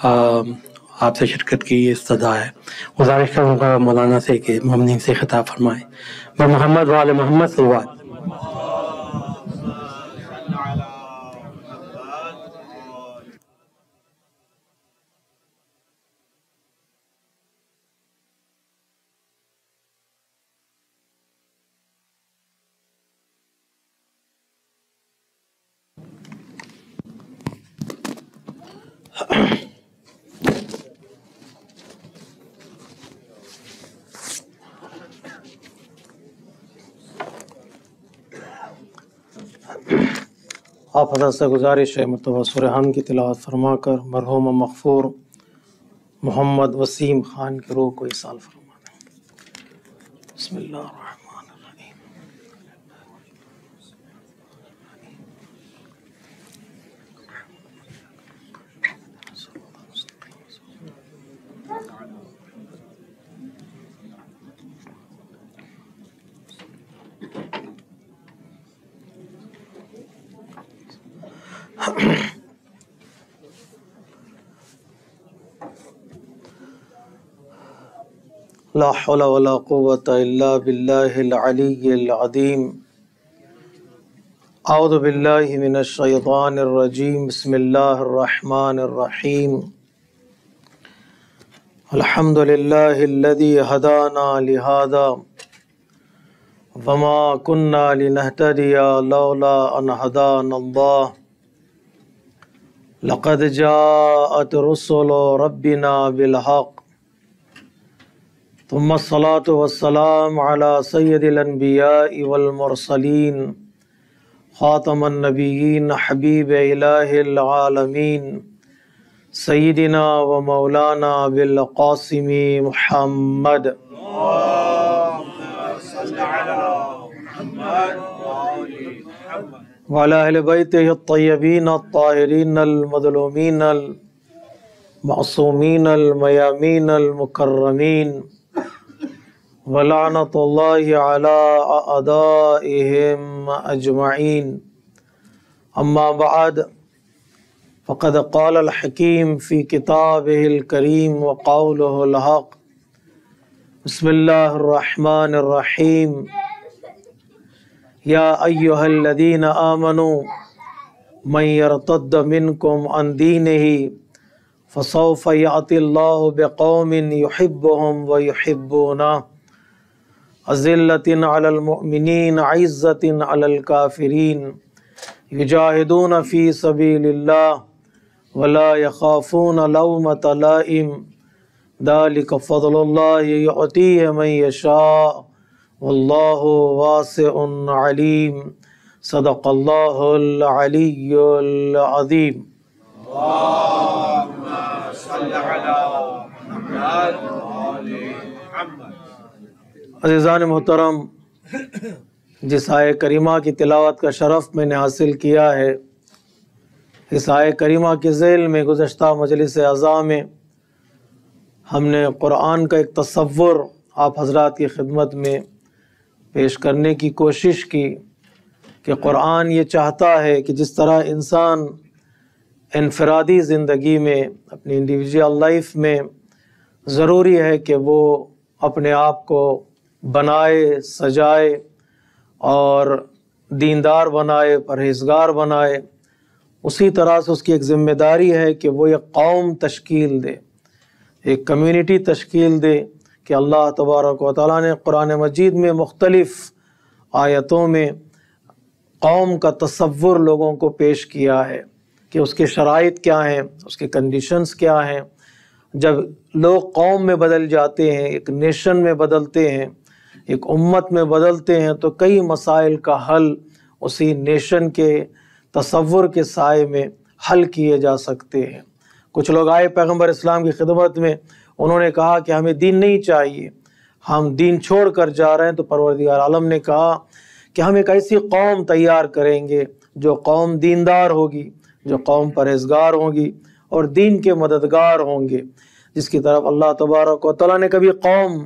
آپ سے شرکت کی یہ استدعا ہے۔ گزارش کروں گا مولانا سے کہ ممنون سے خطاب فرمائیں۔ محمد وعلی محمد صلوات۔ آپ حضرت سے گزارش ہے مرتبہ سورہ حمد کی تلاوت فرما کر مرحوم مغفور محمد وسیم خان کی روح کو ایصال فرما دیں۔ بسم اللہ الرحمن الرحیم۔ لا حول ولا قوة الا بالله العلی العظیم۔ اعوذ باللہ من الشیطان الرجیم، بسم اللہ الرحمن الرحیم۔ الحمد للہ الذی ہدانا لہذا وما كنا لنهتدی لولا ان ہدانا اللہ، لقد جاءت رسل ربنا بالحق، ثم الصلاة والسلام على سید الانبیاء والمرسلین، خاتم النبیین، حبیب الہ العالمین، سیدنا و مولانا بالقاسم محمد وعلى اہل بیتہ الطیبین الطاہرین المظلومین المعصومین المیامین المکرمین، ولعنۃ اللہ علی اعدائہم اجمعین۔ اما بعد، فقد قال الحکیم فی کتابہ الکریم وقولہ الحق۔ بسم اللہ الرحمن الرحیم۔ یا ایہا الذین آمنوا من یرتد منکم عن دینہ فسوف یأتی اللہ بقوم یحبهم ویحبونہ، اذلۃ علی المؤمنین عزۃ علی الکافرین، یجاہدون فی سبیل اللہ ولا یخافون لومۃ لائم، ذلک فضل اللہ یؤتیہ من یشاء واللہ واسع علیم۔ صدق اللہ العلی العظیم۔ عزیزان محترم، جس آیہ کریمہ کی تلاوت کا شرف میں نے حاصل کیا ہے، اس آیہ کریمہ کے ذیل میں گزشتہ مجلس اعزاء میں ہم نے قرآن کا ایک تصور آپ حضرات کی خدمت میں پیش کرنے کی کوشش کی کہ قرآن یہ چاہتا ہے کہ جس طرح انسان انفرادی زندگی میں، اپنی انڈیویجول لائف میں ضروری ہے کہ وہ اپنے آپ کو بنائے، سجائے اور دیندار بنائے، پرہیزگار بنائے، اسی طرح سے اس کی ایک ذمہ داری ہے کہ وہ ایک قوم تشکیل دے، ایک کمیونٹی تشکیل دے کہ اللہ تبارک و تعالیٰ نے قرآن مجید میں مختلف آیتوں میں قوم کا تصور لوگوں کو پیش کیا ہے کہ اس کے شرائط کیا ہیں، اس کے کنڈیشنز کیا ہیں۔ جب لوگ قوم میں بدل جاتے ہیں، ایک نیشن میں بدلتے ہیں، ایک امت میں بدلتے ہیں، تو کئی مسائل کا حل اسی نیشن کے تصور کے سائے میں حل کیے جا سکتے ہیں۔ کچھ لوگ آئے پیغمبر اسلام کی خدمت میں، انہوں نے کہا کہ ہمیں دین نہیں چاہیے، ہم دین چھوڑ کر جا رہے ہیں، تو پروردگار عالم نے کہا کہ ہم ایک ایسی قوم تیار کریں گے جو قوم دیندار ہوگی، جو قوم پرہیزگار ہوگی اور دین کے مددگار ہوں گے، جس کی طرف اللہ تبارک و تعالیٰ نے کبھی قوم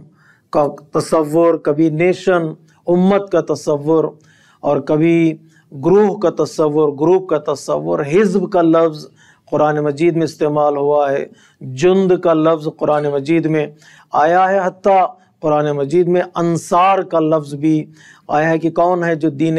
کا تصور، کبھی نیشن، امت کا تصور، اور کبھی گروہ کا تصور، گروپ کا تصور، حزب کا لفظ قرآن مجید میں استعمال ہوا ہے، جند کا لفظ قرآن مجید میں آیا ہے، حتیٰ قرآن مجید میں انصار کا لفظ بھی آیا ہے کہ کون ہے جو دین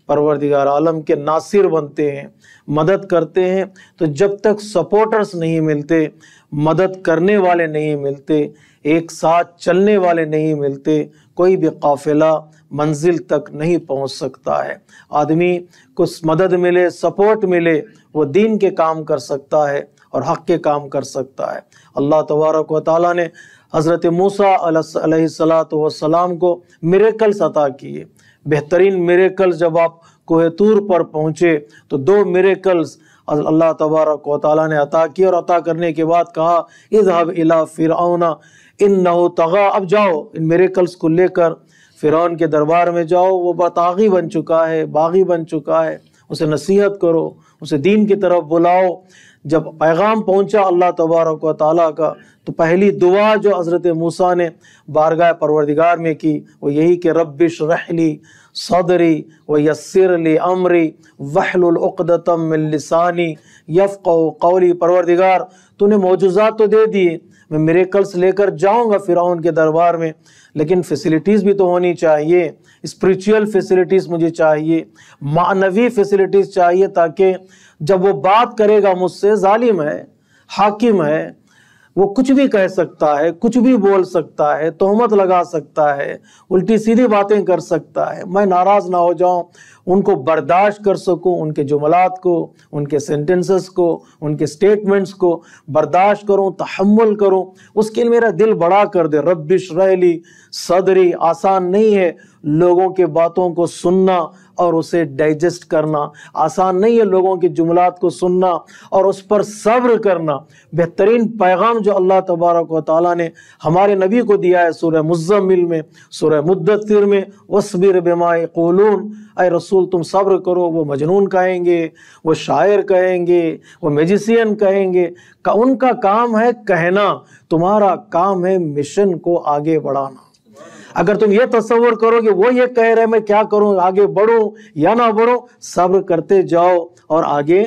پروردگار عالم کے ناصر بنتے ہیں، مدد کرتے ہیں۔ تو جب تک سپورٹرز نہیں ملتے، مدد کرنے والے نہیں ملتے، ایک ساتھ چلنے والے نہیں ملتے، کوئی بھی قافلہ منزل تک نہیں پہنچ سکتا ہے۔ آدمی کو مدد ملے، سپورٹ ملے، وہ دین کے کام کر سکتا ہے اور حق کے کام کر سکتا ہے۔ اللہ تبارک و تعالیٰ نے حضرت موسیٰ علیہ السلام کو میریکلز عطا کیے۔ بہترین میریکلز جب آپ کوہ طور پر پہنچے تو 2 میریکلز اللہ تبارک و تعالیٰ نے عطا کیے، اور عطا کرنے کے بعد کہا اذهب الى فرعون انه طغى، اب جاؤ ان میریکلز کو لے کر فرعون کے دربار میں جاؤ، وہ طاغی بن چکا ہے، باغی بن چکا ہے، اسے نصیحت کرو، اسے دین کی طرف بلاؤ۔ جب پیغام پہنچا اللہ تبارک و تعالیٰ کا تو پہلی دعا جو حضرت موسیٰ نے بارگاہ پروردگار میں کی وہ یہی کہ رب اشرح لی صدری ویسر لی امری واحلل عقدۃ من لسانی یفقہوا قولی۔ پروردگار تو نے معجزات تو دے دیے، میں میریکلز لے کر جاؤں گا فرعون کے دربار میں، لیکن فیسلٹیز بھی تو ہونی چاہیے، اسپریچول فیسلٹیز مجھے چاہیے، معنوی فیسلٹیز چاہیے، تاکہ جب وہ بات کرے گا مجھ سے، ظالم ہے، حاکم ہے، وہ کچھ بھی کہہ سکتا ہے، کچھ بھی بول سکتا ہے، تہمت لگا سکتا ہے، الٹی سیدھی باتیں کر سکتا ہے، میں ناراض نہ ہو جاؤں، ان کو برداشت کر سکوں، ان کے جملات کو، ان کے سینٹنسز کو، ان کے سٹیٹمنٹس کو برداشت کروں، تحمل کروں، اس کے لیے میرا دل بڑا کر دے۔ رب اشرح لی صدری، آسان نہیں ہے لوگوں کے باتوں کو سننا اور اسے ڈائجسٹ کرنا، آسان نہیں ہے لوگوں کے جملات کو سننا اور اس پر صبر کرنا۔ بہترین پیغام جو اللہ تبارک و تعالیٰ نے ہمارے نبی کو دیا ہے سورہ مزمل میں، سورہ مدثر میں، وَاصْبِرْ بِمَا يَقُولُونَ، اے رسول تم صبر کرو، وہ مجنون کہیں گے، وہ شاعر کہیں گے، وہ میجیسین کہیں گے، ان کا کام ہے کہنا، تمہارا کام ہے مشن کو آگے بڑھانا۔ اگر تم یہ تصور کرو کہ وہ یہ کہہ رہے میں کیا کروں، آگے بڑھوں یا نہ بڑھوں، صبر کرتے جاؤ اور آگے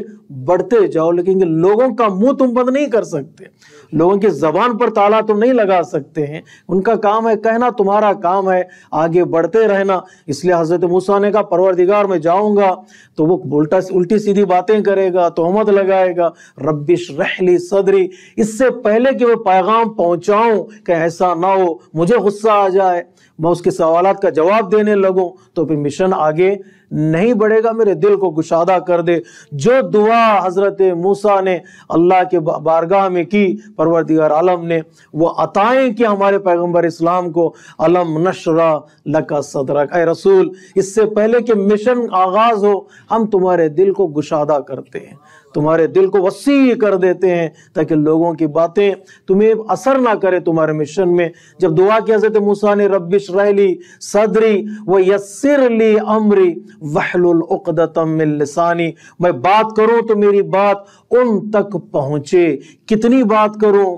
بڑھتے جاؤ، لیکن لوگوں کا منہ تم بند نہیں کر سکتے، لوگوں کی زبان پر تالا تم نہیں لگا سکتے ہیں، ان کا کام ہے کہنا، تمہارا کام ہے آگے بڑھتے رہنا۔ اس لیے حضرت موسیٰ نے کہا پروردگار میں جاؤں گا تو وہ الٹی سیدھی باتیں کرے گا، تہمت لگائے گا، رب اشرح لی صدری، اس سے پہلے کہ وہ پیغام پہنچاؤں کہ ایسا نہ ہو مجھے غصہ آ جائے، میں اس کے سوالات کا جواب دینے لگوں تو پھر مشن آگے نہیں بڑھے گا۔ میرے دل کو گشادہ کر دے۔ جو دعا حضرت موسیٰ نے اللہ کے بارگاہ میں کی، پروردگار عالم نے وہ عطائیں کہ ہمارے پیغمبر اسلام کو، علم نشرح لک صدرک، اے رسول اس سے پہلے کہ مشن آغاز ہو ہم تمہارے دل کو گشادہ کرتے ہیں، تمہارے دل کو وسیع کر دیتے ہیں تاکہ لوگوں کی باتیں تمہیں اثر نہ کرے تمہارے مشن میں۔ جب دعا کی حضرت موسیٰ نے رب اشرح لی صدری ویسر لی امری واحلل عقدۃ من لسانی، میں بات کروں تو میری بات ان تک پہنچے۔ کتنی بات کروں،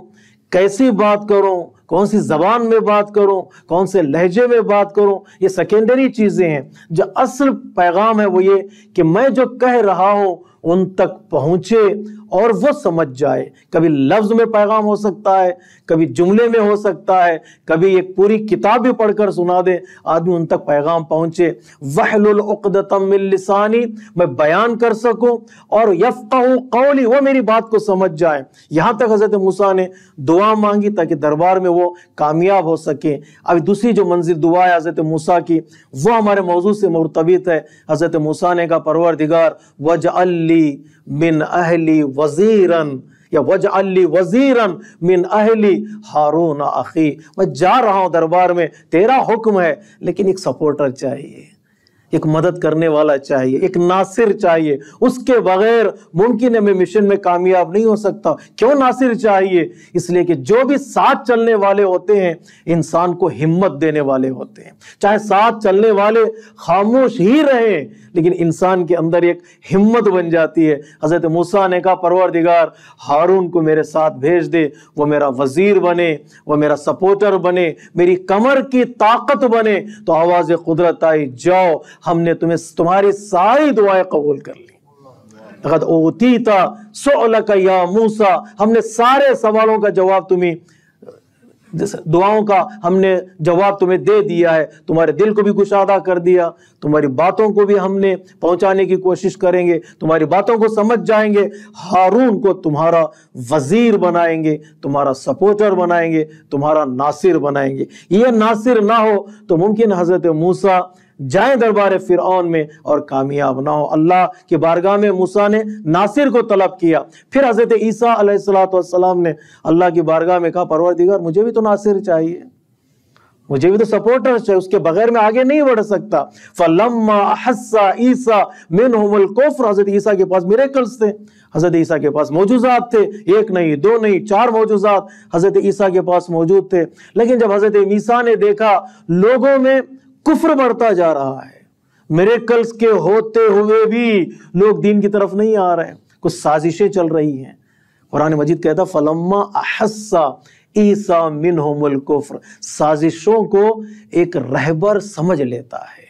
کیسی بات کروں، کون سی زبان میں بات کروں، کون سے لہجے میں بات کروں، یہ سیکنڈری چیزیں ہیں۔ جو اصل پیغام ہے وہ یہ کہ میں جو کہہ رہا ہوں ان تک پہنچے اور وہ سمجھ جائے۔ کبھی لفظ میں پیغام ہو سکتا ہے، کبھی جملے میں ہو سکتا ہے، کبھی ایک پوری کتاب بھی پڑھ کر سنا دے، آدمی ان تک پیغام پہنچے۔ وَاحْلُلْ عُقْدَةً مِّن لِّسَانِی، میں بیان کر سکوں، اور یفقہوا قولی، وہ میری بات کو سمجھ جائے۔ یہاں تک حضرت موسیٰ نے دعا مانگی تاکہ دربار میں وہ کامیاب ہو سکے۔ اب دوسری جو منزل دعا ہے حضرت موسیٰ کی، وہ ہمارے موضوع سے مرتبط ہے۔ حضرت موسیٰ نے کہا پروردگار وَاجْعَل لِّی من اہلی وزیرن، یا وَاجْعَل لِّی وَزِيرًا مِّنْ أَهْلِي هَارُونَ أَخِي، میں جا رہا ہوں دربار میں، تیرا حکم ہے، لیکن ایک سپورٹر چاہیے، ایک مدد کرنے والا چاہیے، ایک ناصر چاہیے، اس کے بغیر ممکن ہے میں مشن میں کامیاب نہیں ہو سکتا۔ کیوں ناصر چاہیے؟ اس لیے کہ جو بھی ساتھ چلنے والے ہوتے ہیں انسان کو ہمت دینے والے ہوتے ہیں، چاہے ساتھ چلنے والے خاموش ہی رہیں لیکن انسان کے اندر ایک ہمت بن جاتی ہے۔ حضرت موسیٰ نے کہا پروردگار ہارون کو میرے ساتھ بھیج دے، وہ میرا وزیر بنے، وہ میرا سپورٹر بنے، میری کمر کی طاقت بنے۔ تو آواز قدرت آئی، جاؤ ہم نے تمہاری ساری دعائیں قبول کر لی۔ لقد اوتیت سؤلک یا موسیٰ، ہم نے سارے سوالوں کا جواب تمہیں، دعاؤں کا ہم نے جواب تمہیں دے دیا ہے، تمہارے دل کو بھی کشادہ کر دیا، تمہاری باتوں کو بھی ہم نے پہنچانے کی کوشش کریں گے، تمہاری باتوں کو سمجھ جائیں گے، ہارون کو تمہارا وزیر بنائیں گے، تمہارا سپورٹر بنائیں گے، تمہارا ناصر بنائیں گے۔ یہ ناصر نہ ہو تو ممکن حضرت موسیٰ جائیں دربار فرعون میں اور کامیاب نہ ہو۔ اللہ کی بارگاہ میں موسیٰ نے ناصر کو طلب کیا، پھر حضرت عیسیٰ علیہ السلام نے اللہ کی بارگاہ میں کہا پروردگار مجھے بھی تو ناصر چاہیے، مجھے بھی تو سپورٹر چاہیے، اس کے بغیر میں آگے نہیں بڑھ سکتا۔ فَلَمَّا أَحَسَّ عِيسَىٰ مِنْهُمُ الْكُفْرَ، حضرت عیسیٰ کے پاس میریکلز تھے، حضرت عیسیٰ کے پاس معجزات تھے، ایک نہیں دو نہیں 4 معجزات حضرت عیسیٰ کے پاس موجود تھے، لیکن جب حضرت عیسیٰ نے دیکھا لوگوں میں کفر بڑھتا جا رہا ہے، میریکلز کے ہوتے ہوئے بھی لوگ دین کی طرف نہیں آ رہے ہیں، کچھ سازشیں چل رہی ہیں، قرآن مجید کہتا فَلَمَّا أَحَسَّ عِيسَىٰ مِنْهُمُ الْكُفْرَ، سازشوں کو ایک رہبر سمجھ لیتا ہے،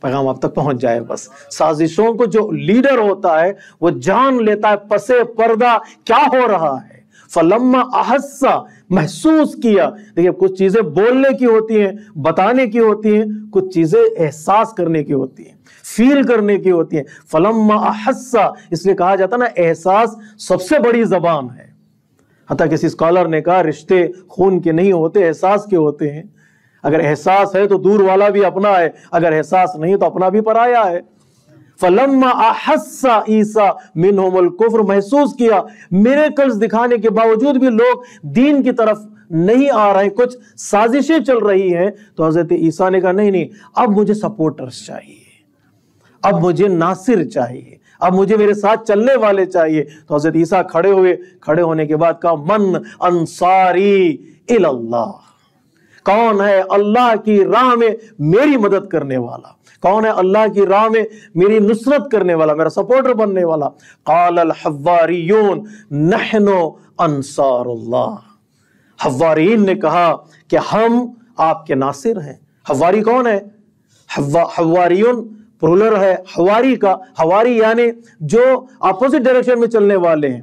پیغام آپ تک پہنچ جائے، بس سازشوں کو جو لیڈر ہوتا ہے وہ جان لیتا ہے پس پردہ کیا ہو رہا ہے۔ فَلَمَّا أَحَسَّ، محسوس کیا، دیکھیں کچھ چیزیں بولنے کی ہوتی ہیں، بتانے کی ہوتی ہیں، کچھ چیزیں احساس کرنے کی ہوتی ہیں، فیل کرنے کی ہوتی ہیں۔ فَلَمَّا أَحَسَّ، اس لیے کہا جاتا نا احساس سب سے بڑی زبان ہے، حتیٰ کسی اسکالر نے کہا رشتے خون کے نہیں ہوتے احساس کے ہوتے ہیں، اگر احساس ہے تو دور والا بھی اپنا ہے، اگر احساس نہیں تو اپنا بھی پرایا ہے۔ فَلَمَّا أَحَسَّ عِيسَىٰ مِنْهُمُ الْكُفْرَ، محسوس کیا میریکلز دکھانے کے باوجود بھی لوگ دین کی طرف نہیں آ رہے ہیں، کچھ سازشیں چل رہی ہیں، تو حضرت عیسیٰ نے کہا نہیں اب مجھے سپورٹرز چاہیے، اب مجھے ناصر چاہیے، اب مجھے میرے ساتھ چلنے والے چاہیے۔ تو حضرت عیسیٰ کھڑے ہونے کے بعد کہا من انصاری الی اللہ، کون ہے اللہ کی راہ میں میری مدد کرنے والا، کون ہے اللہ کی راہ میں میری نصرت کرنے والا، میرا سپورٹر بننے والا؟ قال الحواریون نحن انصار اللہ، حواریین نے کہا کہ ہم آپ کے ناصر ہیں۔ حواری کون ہے؟ حواریون پرولر ہے حواری کا، حواری یعنی جو اپوزٹ ڈائریکشن میں چلنے والے ہیں۔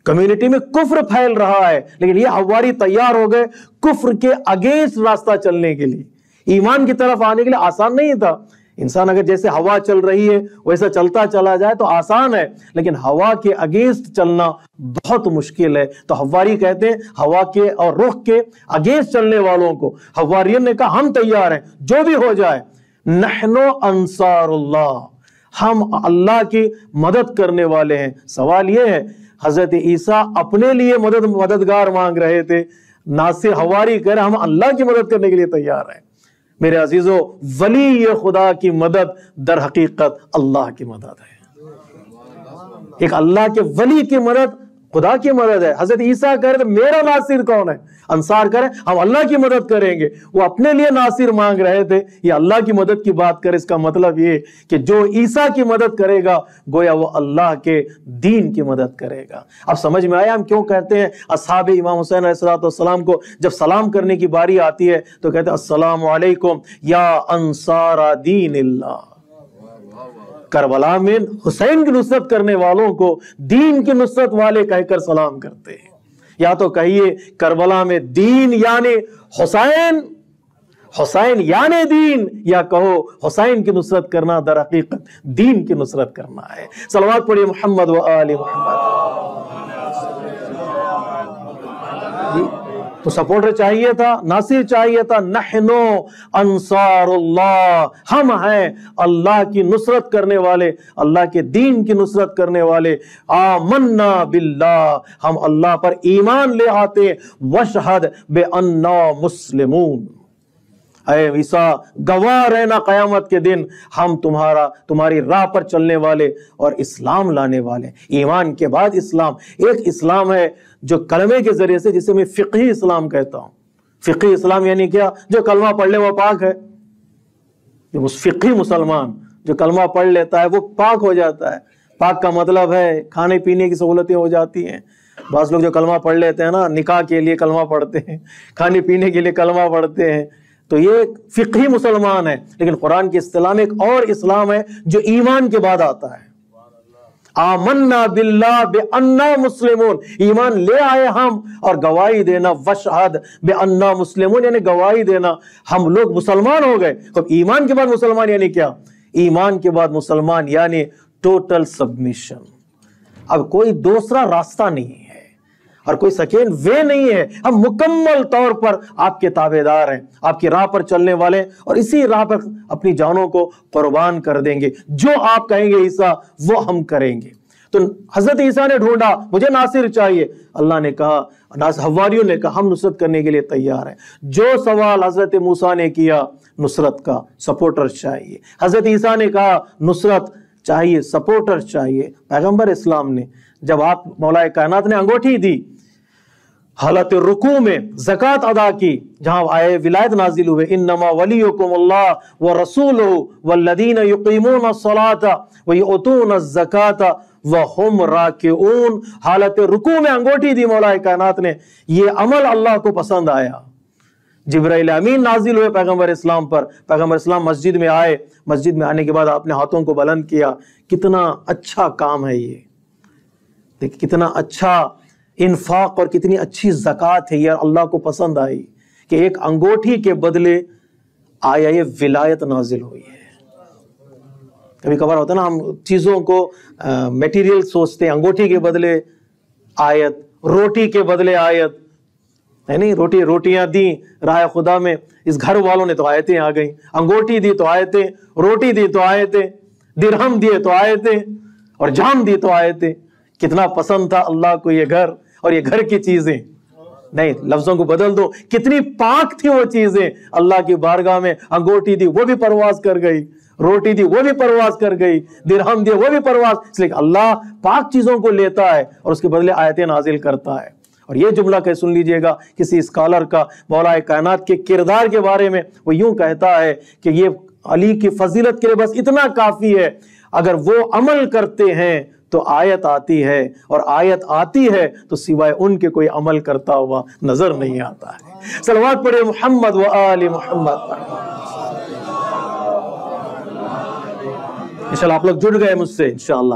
کمیونٹی میں کفر پھیل رہا ہے لیکن یہ حواری تیار ہو گئے کفر کے اگینسٹ راستہ چلنے کے لیے، ایمان کی طرف آنے کے لیے۔ آسان نہیں تھا، انسان اگر جیسے ہوا چل رہی ہے ویسا چلتا چلا جائے تو آسان ہے، لیکن ہوا کے اگینسٹ چلنا بہت مشکل ہے۔ تو حواری کہتے ہیں ہوا کے اور رخ کے اگینسٹ چلنے والوں کو۔ حواریین نے کہا ہم تیار ہیں جو بھی ہو جائے، نحن انصار اللہ، ہم اللہ کی مدد کرنے والے ہیں۔ سوال یہ ہے حضرت عیسیٰ اپنے لیے مددگار مانگ رہے تھے، ناصر حواری کہہ رہے ہم اللہ کی مدد کرنے کے لیے تیار ہیں۔ میرے عزیزو، ولی خدا کی مدد در حقیقت اللہ کی مدد ہے، ایک اللہ کے ولی کی مدد خدا کی مدد ہے۔ حضرت عیسیٰ کہہ رہے تھے میرا ناصر کون ہے؟ انصار کہہ رہے ہم اللہ کی مدد کریں گے، وہ اپنے لیے ناصر مانگ رہے تھے، یہ اللہ کی مدد کی بات کرے۔ اس کا مطلب یہ کہ جو عیسیٰ کی مدد کرے گا گویا وہ اللہ کے دین کی مدد کرے گا۔ اب سمجھ میں آیا ہم کیوں کہتے ہیں اصحاب امام حسین علیہ السلام کو جب سلام کرنے کی باری آتی ہے تو کہتے ہیں السلام علیکم یا انصار دین اللہ۔ کربلا میں حسین کی نصرت کرنے والوں کو دین کی نصرت والے کہہ کر سلام کرتے ہیں۔ یا تو کہیے کربلا میں دین یعنی حسین، حسین یعنی دین، یا کہو حسین کی نصرت کرنا در حقیقت دین کی نصرت کرنا ہے۔ صلوات پڑھیے محمد و آل محمد۔ تو سپورٹر چاہیے تھا، ناصر چاہیے تھا، نحن انصار اللہ، ہم ہیں اللہ کی نصرت کرنے والے، اللہ کے دین کی نصرت کرنے والے۔ آمنا باللہ، ہم اللہ پر ایمان لے آتے ہیں، وشہد بأننا مسلمون، اے عیسیٰ گواہ رہنا قیامت کے دن ہم تمہاری راہ پر چلنے والے اور اسلام لانے والے۔ ایمان کے بعد اسلام، ایک اسلام ہے جو کلمے کے ذریعے سے، جسے میں فقہی اسلام کہتا ہوں۔ فقہی اسلام یعنی کیا؟ جو کلمہ پڑھ لے وہ پاک ہے، جو فقہی مسلمان جو کلمہ پڑھ لیتا ہے وہ پاک ہو جاتا ہے۔ پاک کا مطلب ہے کھانے پینے کی سہولتیں ہو جاتی ہیں۔ بعض لوگ جو کلمہ پڑھ لیتے ہیں نا، نکاح کے لیے کلمہ پڑھتے ہیں، کھانے پینے کے لیے کلمہ پڑھتے ہیں، تو یہ ایک فقہی مسلمان ہے۔ لیکن قرآن کی اصطلاح میں ایک اور اسلام ہے جو ایمان کے بعد آتا ہے۔ آمنا باللہ بأننا مسلمون، ایمان لے آئے ہم، اور گواہی دینا وشہد بأننا مسلمون یعنی گواہی دینا ہم لوگ مسلمان ہو گئے۔ تو ایمان کے بعد مسلمان یعنی کیا؟ ایمان کے بعد مسلمان یعنی ٹوٹل سبمیشن۔ اب کوئی دوسرا راستہ نہیں ہے اور کوئی سیکنڈ وے نہیں ہے، ہم مکمل طور پر آپ کے تابعدار ہیں، آپ کی راہ پر چلنے والے، اور اسی راہ پر اپنی جانوں کو قربان کر دیں گے۔ جو آپ کہیں گے عیسیٰ وہ ہم کریں گے۔ تو حضرت عیسیٰ نے ڈھونڈا مجھے ناصر چاہیے، اللہ نے کہا، حواریوں نے کہا ہم نصرت کرنے کے لیے تیار ہیں۔ جو سوال حضرت موسیٰ نے کیا نصرت کا، سپورٹر چاہیے، حضرت عیسیٰ نے کہا نصرت چاہیے، سپورٹر چاہیے۔ پیغمبر اسلام نے جب آپ مولا کائنات نے انگوٹھی دی، حالت رکوع میں زکوٰۃ ادا کی، جہاں آئے ولایت نازل ہوئے، انما ولیکم اللہ ورسولہ والذین یقیمون الصلاۃ ویؤتون الزکاۃ وہم راکعون، حالت رکوع میں انگوٹھی دی مولا کائنات نے۔ یہ عمل اللہ کو پسند آیا۔ جبرائیل امین نازل ہوئے پیغمبر اسلام پر، پیغمبر اسلام مسجد میں آئے، مسجد میں آنے کے بعد آپ نے ہاتھوں کو بلند کیا۔ کتنا اچھا کام ہے یہ، دیکھیں کتنا اچھا انفاق اور کتنی اچھی زکوٰۃ ہے، یہ اللہ کو پسند آئی کہ ایک انگوٹھی کے بدلے آیا یہ ولایت نازل ہوئی ہے۔ کبھی کبھار ہوتا ہے نا، ہم چیزوں کو میٹیریل سوچتے ہیں، انگوٹھی کے بدلے آیت، روٹی کے بدلے آیت ہے نہیں، روٹیاں دیں راہ خدا میں، اس گھر والوں نے تو آیتیں آ گئیں، انگوٹھی دی تو آیتیں، روٹی دی تو آیتیں، درہم دیے تو آیتیں، اور جام دی تو آیتیں۔ کتنا پسند تھا اللہ کو یہ گھر اور یہ گھر کی چیزیں، نہیں لفظوں کو بدل دو، کتنی پاک تھی وہ چیزیں اللہ کی بارگاہ میں۔ انگوٹھی دی وہ بھی پرواز کر گئی، روٹی دی وہ بھی پرواز کر گئی، درہم دی وہ بھی پرواز، اس لیے کہ اللہ پاک چیزوں کو لیتا ہے اور اس کے بدلے آیتیں نازل کرتا ہے۔ اور یہ جملہ کہ سن لیجئے گا کسی اسکالر کا مولا کائنات کے کردار کے بارے میں، وہ یوں کہتا ہے کہ یہ علی کی فضیلت کے لیے بس اتنا کافی ہے، اگر وہ عمل کرتے ہیں تو آیت آتی ہے، اور آیت آتی ہے تو سوائے ان کے کوئی عمل کرتا ہوا نظر نہیں آتا ہے۔ صلوات پڑھے محمد و آل محمد۔ انشاءاللہ آپ لوگ جڑ گئے مجھ سے انشاءاللہ۔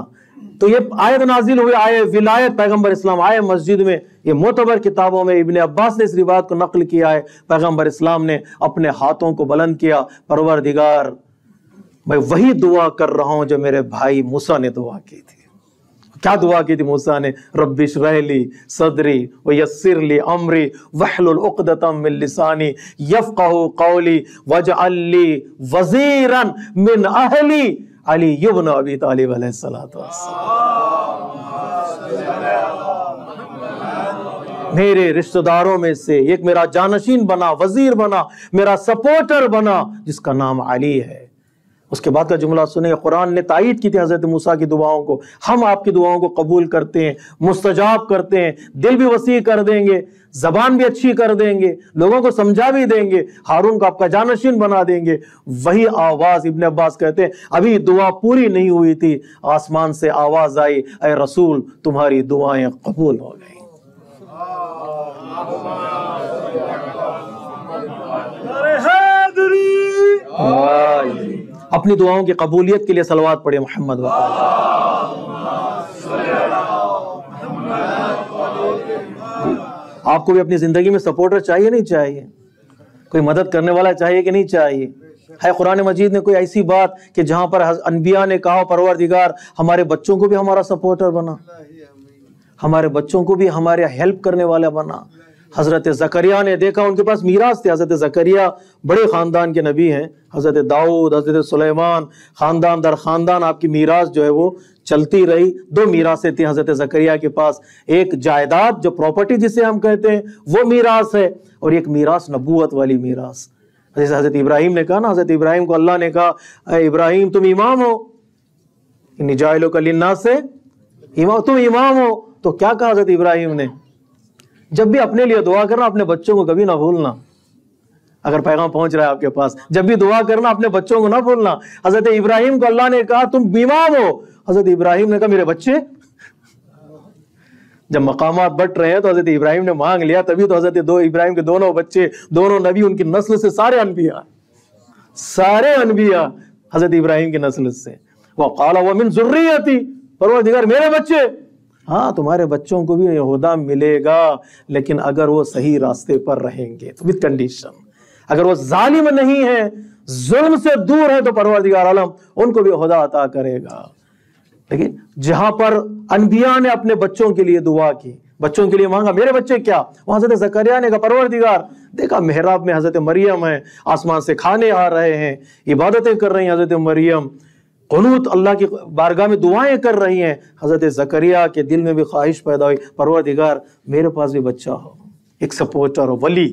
تو یہ آیت نازل ہوئی، آئے ولایت، پیغمبر اسلام آئے مسجد میں۔ یہ معتبر کتابوں میں ابن عباس نے اس روایت کو نقل کیا ہے، پیغمبر اسلام نے اپنے ہاتھوں کو بلند کیا، پروردگار میں وہی دعا کر رہا ہوں جو میرے بھائی موسیٰ نے دعا کی تھی۔ کیا دعا کی تھی موسیٰ نے؟ رب اشرح لی صدری ویسر لی امری واحلل عقدۃ من لسانی یفقہوا قولی واجعل لی وزیرا من اہلی علی ابن ابی طالب علیہ الصلوۃ والسلام۔ میرے رشتہ داروں میں سے ایک میرا جانشین بنا، وزیر بنا، میرا سپورٹر بنا، جس کا نام علی ہے۔ اس کے بعد کا جملہ سنیں، قرآن نے تائید کی تھی حضرت موسیٰ کی دعاؤں کو۔ ہم آپ کی دعاؤں کو قبول کرتے ہیں، مستجاب کرتے ہیں، دل بھی وسیع کر دیں گے، زبان بھی اچھی کر دیں گے، لوگوں کو سمجھا بھی دیں گے، ہارون کو آپ کا جانشین بنا دیں گے۔ وہی آواز ابن عباس کہتے ہیں ابھی دعا پوری نہیں ہوئی تھی، آسمان سے آواز آئی، اے رسول تمہاری دعائیں قبول ہو گئیں۔ اپنی دعاؤں کی قبولیت کے لیے صلوات پڑھے محمد و آپ کو بھی اپنی زندگی میں سپورٹر چاہیے نہیں چاہیے؟ کوئی مدد کرنے والا چاہیے کہ نہیں چاہیے؟ ہے قرآن مجید میں کوئی ایسی بات کہ جہاں پر انبیاء نے کہا پروردگار ہمارے بچوں کو بھی ہمارا سپورٹر بنا، ہمارے بچوں کو بھی ہمارے ہیلپ کرنے والا بنا۔ حضرت زکریا نے دیکھا ان کے پاس میراث تھے، حضرت زکریا بڑے خاندان کے نبی ہیں، حضرت داؤد، حضرت سلیمان، خاندان در خاندان آپ کی میراث جو ہے وہ چلتی رہی۔ دو میراثیں تھیں حضرت زکریا کے پاس، ایک جائیداد جو پراپرٹی جسے ہم کہتے ہیں وہ میراث ہے، اور ایک میراث نبوت والی میراث۔ جیسے حضرت ابراہیم نے کہا نا، حضرت ابراہیم کو اللہ نے کہا اے ابراہیم تم امام ہو، انی جاعلک للناس سے امام، تم امام ہو۔ تو کیا کہا حضرت ابراہیم نے؟ جب بھی اپنے لیے دعا کرنا اپنے بچوں کو کبھی نہ بھولنا۔ اگر پیغام پہنچ رہا ہے آپ کے پاس، جب بھی دعا کرنا اپنے بچوں کو نہ بھولنا۔ حضرت ابراہیم کو اللہ نے کہا تم امام ہو، حضرت ابراہیم نے کہا میرے بچے۔ جب مقامات بٹ رہے ہیں تو حضرت ابراہیم نے مانگ لیا، تبھی تو حضرت ابراہیم کے دونوں بچے، دونوں نبی، ان کی نسل سے سارے انبیاء حضرت ابراہیم کی نسل سے۔ وَقَالَ وَمِن ذُرِّيَّتِي، پروردگار میرے بچے، ہاں تمہارے بچوں کو بھی ہدا ملے گا، لیکن اگر وہ صحیح راستے پر رہیں گے تو وتھ کنڈیشن، اگر وہ ظالم نہیں ہے، ظلم سے دور ہے، تو پروردگار عالم ان کو بھی ہدا عطا کرے گا۔ لیکن جہاں پر انبیاء نے اپنے بچوں کے لیے دعا کی، بچوں کے لیے مانگا، میرے بچے کیا، وہاں حضرت زکریا نے کہا پروردگار دیکھا محراب میں حضرت مریم ہے، آسمان سے کھانے آ رہے ہیں، عبادتیں کر رہی ہیں حضرت مریم، قنوت اللہ کی بارگاہ میں دعائیں کر رہی ہیں۔ حضرت زکریا کے دل میں بھی خواہش پیدا ہوئی، پروردگار میرے پاس بھی بچہ ہو، ایک سپورٹر ہو، ولی۔